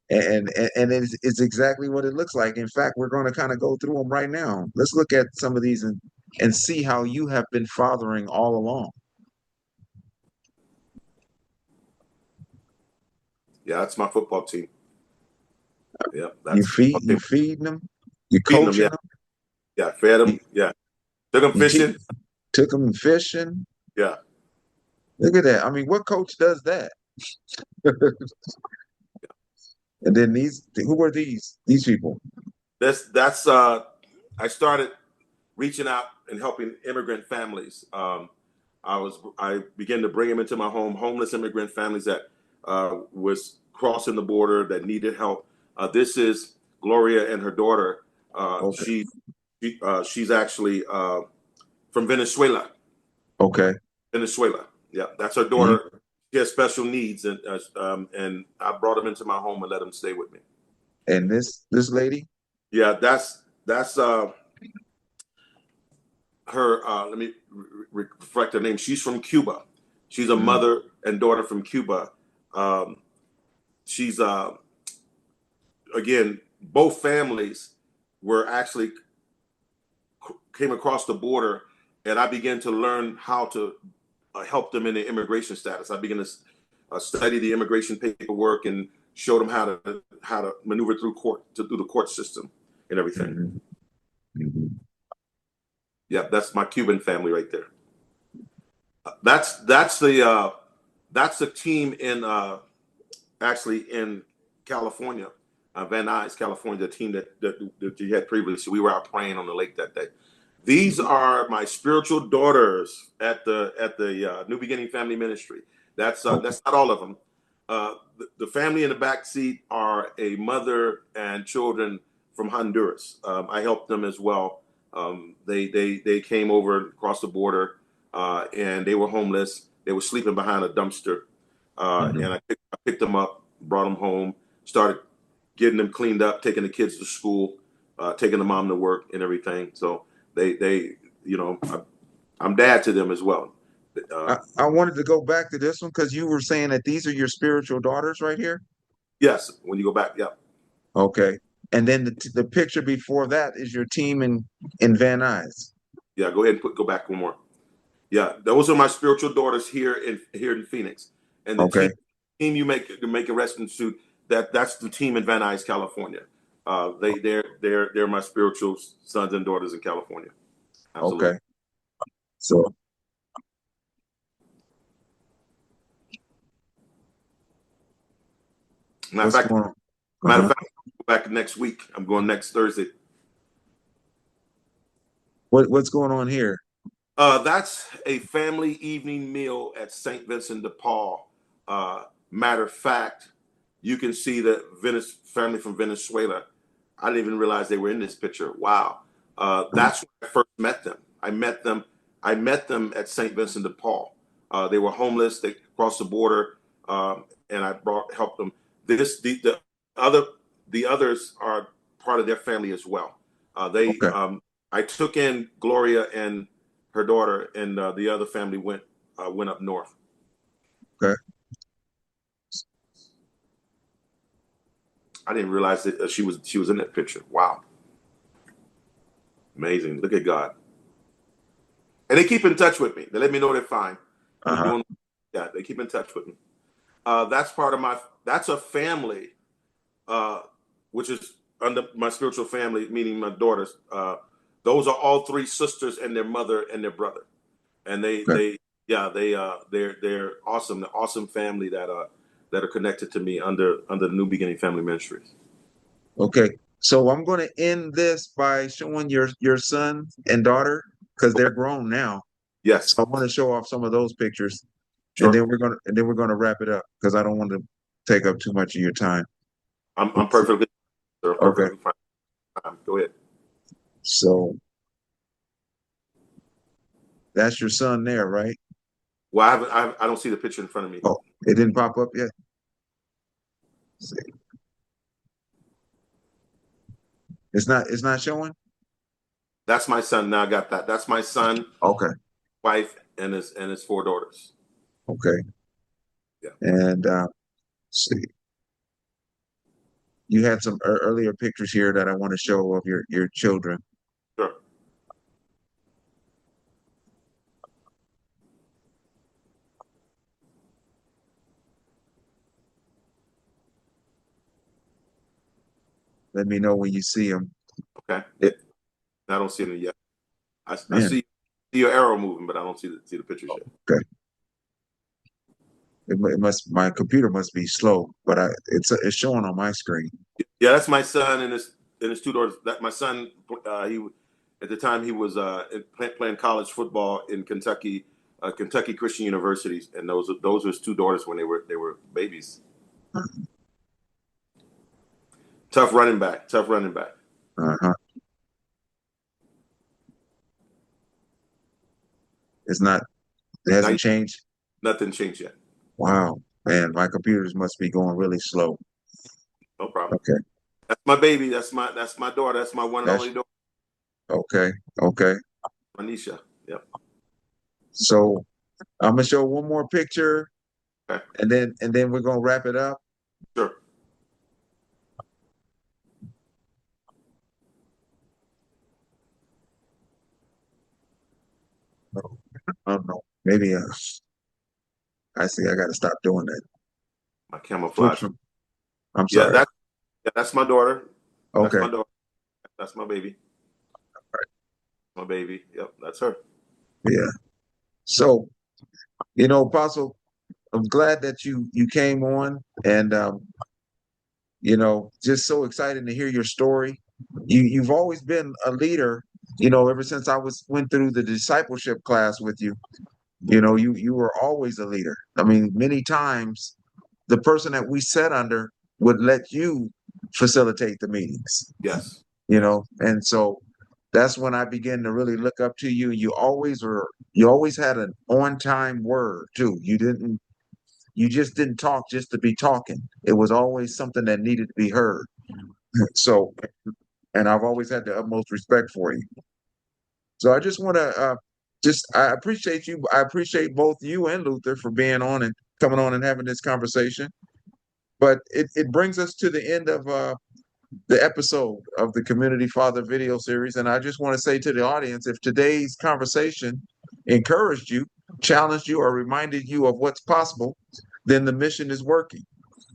Speaker 1: And it's exactly what it looks like. In fact, we're going to kind of go through them right now. Let's look at some of these and see how you have been fathering all along.
Speaker 2: Yeah, that's my football team. Yeah,
Speaker 1: You
Speaker 2: that's
Speaker 1: feed
Speaker 2: okay.
Speaker 1: you feeding them, you
Speaker 2: Feeding them,
Speaker 1: coaching
Speaker 2: yeah,
Speaker 1: them,
Speaker 2: yeah, fed
Speaker 1: you,
Speaker 2: them, yeah, took them
Speaker 1: you
Speaker 2: fishing,
Speaker 1: took them fishing.
Speaker 2: yeah.
Speaker 1: Look at that. I mean, what coach does that? And then who are these people?
Speaker 2: That's I started reaching out and helping immigrant families. I began to bring them into my home, homeless immigrant families that was crossing the border that needed help. This is Gloria and her daughter.
Speaker 1: Okay.
Speaker 2: She's actually from Venezuela.
Speaker 1: Okay.
Speaker 2: Venezuela. Yeah, that's her
Speaker 1: And you
Speaker 2: daughter. She has special needs, and I brought them into my home and let them stay with me.
Speaker 1: and this lady?
Speaker 2: Yeah, that's her. Let me reflect her name. She's from Cuba. She's a
Speaker 1: Mm,
Speaker 2: mother and daughter from Cuba. Um, she's again, both families were actually came across the border, and I began to learn how to help them in their immigration status. I began to study the immigration paperwork and show them how to maneuver through the court system and everything.
Speaker 1: mhm, mhm.
Speaker 2: Yeah, that's my Cuban family right there. That's That's a team in actually in California, Van Nuys, California, the team that you had previously. We were out praying on the lake that day. These are my spiritual daughters at the New Beginning Family Ministry. That's not all of them. The family in the back seat are a mother and children from Honduras. I helped them as well. They came over across the border and they were homeless. They were sleeping behind a dumpster, and I picked them up, brought them home, started getting them cleaned up, taking the kids to school, taking the mom to work and everything. So they you know, I'm dad to them as well.
Speaker 1: I wanted to go back to this one because you were saying that these are your spiritual daughters right here.
Speaker 2: Yes, when you go back, yeah,
Speaker 1: Okay. And then the picture before that is your team in Van Nuys.
Speaker 2: yeah. Go ahead and go back one more. Yeah, those are my spiritual daughters here in Phoenix, and the
Speaker 1: Okay.
Speaker 2: team you make a wrestling suit. That's the team in Van Nuys, California. They're my spiritual sons and daughters in California. Absolutely.
Speaker 1: Okay. So
Speaker 2: Matter of
Speaker 1: what's
Speaker 2: fact,
Speaker 1: going on?
Speaker 2: matter of
Speaker 1: Uh-huh.
Speaker 2: fact, I'll go back next week. I'm going next Thursday.
Speaker 1: What's going on here?
Speaker 2: That's a family evening meal at St. Vincent de Paul. Matter of fact, you can see the family from Venezuela. I didn't even realize they were in this picture. Wow. That's when I first met them. I met them at St. Vincent de Paul. They were homeless. They crossed the border, and I helped them. Other the others are part of their family as well.
Speaker 1: Okay.
Speaker 2: I took in Gloria and her daughter, and the other family went up north.
Speaker 1: Okay.
Speaker 2: I didn't realize that she was in that picture. Wow, amazing! Look at God. And they keep in touch with me. They let me know they're fine. We're
Speaker 1: Uh-huh.
Speaker 2: doing, yeah. They keep in touch with me. That's part of my. That's a family, uh, which is under my spiritual family, meaning my daughters. Those are all three sisters and their mother and their brother, and
Speaker 1: Okay.
Speaker 2: they're awesome. The awesome family that are connected to me under the New Beginning Family Ministries.
Speaker 1: Okay. So I'm going to end this by showing your son and daughter because they're grown now.
Speaker 2: Yes,
Speaker 1: So I want to show off some of those pictures, and
Speaker 2: sure.
Speaker 1: then we're gonna wrap it up because I don't want to take up too much of your time.
Speaker 2: I'm perfectly, sir,
Speaker 1: Okay.
Speaker 2: perfectly fine. Go ahead.
Speaker 1: So that's your son there, right?
Speaker 2: Well, I don't see the picture in front of me.
Speaker 1: Oh, it didn't pop up yet. Let's see. It's not showing.
Speaker 2: That's my son. Now I got that. That's my son,
Speaker 1: Okay.
Speaker 2: wife, and his four daughters.
Speaker 1: Okay.
Speaker 2: Yeah,
Speaker 1: And let's see. You had some earlier pictures here that I want to show of your children.
Speaker 2: sure.
Speaker 1: Let me know when you see them.
Speaker 2: Okay.
Speaker 1: It,
Speaker 2: I don't see it yet. I
Speaker 1: man.
Speaker 2: see your arrow moving, but I don't see the pictures yet.
Speaker 1: Okay. It must my computer must be slow, but it's showing on my screen.
Speaker 2: Yeah, that's my son and his two daughters. That my son, he at the time he was playing college football in Kentucky, Kentucky Christian Universities, and those were his two daughters when they were babies. Tough running back. Tough running back.
Speaker 1: Uh-huh. It's not. It
Speaker 2: Now,
Speaker 1: hasn't changed.
Speaker 2: nothing changed yet.
Speaker 1: Wow, man, my computers must be going really slow.
Speaker 2: No problem.
Speaker 1: Okay,
Speaker 2: That's my baby. That's my daughter. That's my one and
Speaker 1: that's
Speaker 2: only daughter,
Speaker 1: okay. Okay,
Speaker 2: Anisha. Yep.
Speaker 1: so I'm gonna show one more picture,
Speaker 2: Okay.
Speaker 1: and then we're gonna wrap it up.
Speaker 2: Sure.
Speaker 1: No, I don't know. Maybe I see. I got to stop doing that.
Speaker 2: My
Speaker 1: Switch
Speaker 2: camouflage.
Speaker 1: from. I'm
Speaker 2: Yeah,
Speaker 1: sorry.
Speaker 2: that's my daughter. That's
Speaker 1: Okay.
Speaker 2: my daughter. That's my baby. My baby. Yep, that's her.
Speaker 1: Yeah. So Apostle, I'm glad that you came on, and just so excited to hear your story. You've always been a leader, ever since I went through the discipleship class with you. You were always a leader. I mean, many times the person that we sat under would let you facilitate the meetings,
Speaker 2: Yes.
Speaker 1: and so that's when I began to really look up to you. You always had an on-time word too. You just didn't talk just to be talking. It was always something that needed to be heard. So, and I've always had the utmost respect for you. So I just want to I appreciate you. I appreciate both you and Luther for being on and coming on and having this conversation. But it brings us to the end of the episode of the Community Father video series. And I just want to say to the audience, if today's conversation encouraged you, challenged you, or reminded you of what's possible, then the mission is working.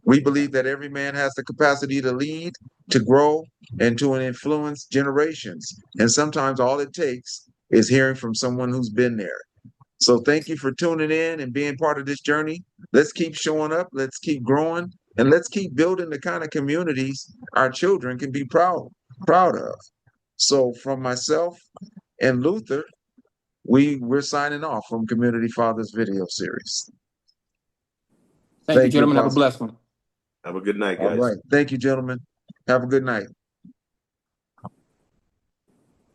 Speaker 1: We believe that every man has the capacity to lead, to grow, and to influence generations. And sometimes all it takes is hearing from someone who's been there. So thank you for tuning in and being part of this journey. Let's keep showing up, let's keep growing, and let's keep building the kind of communities our children can be proud of. So from myself and Luther, we're signing off from Community Fathers video series.
Speaker 3: Thank you,
Speaker 1: Thank you,
Speaker 3: gentlemen. Have a
Speaker 1: Apostle.
Speaker 3: blessed one.
Speaker 2: Have a good night,
Speaker 1: All
Speaker 2: guys.
Speaker 1: right. Thank you, gentlemen. Have a good night.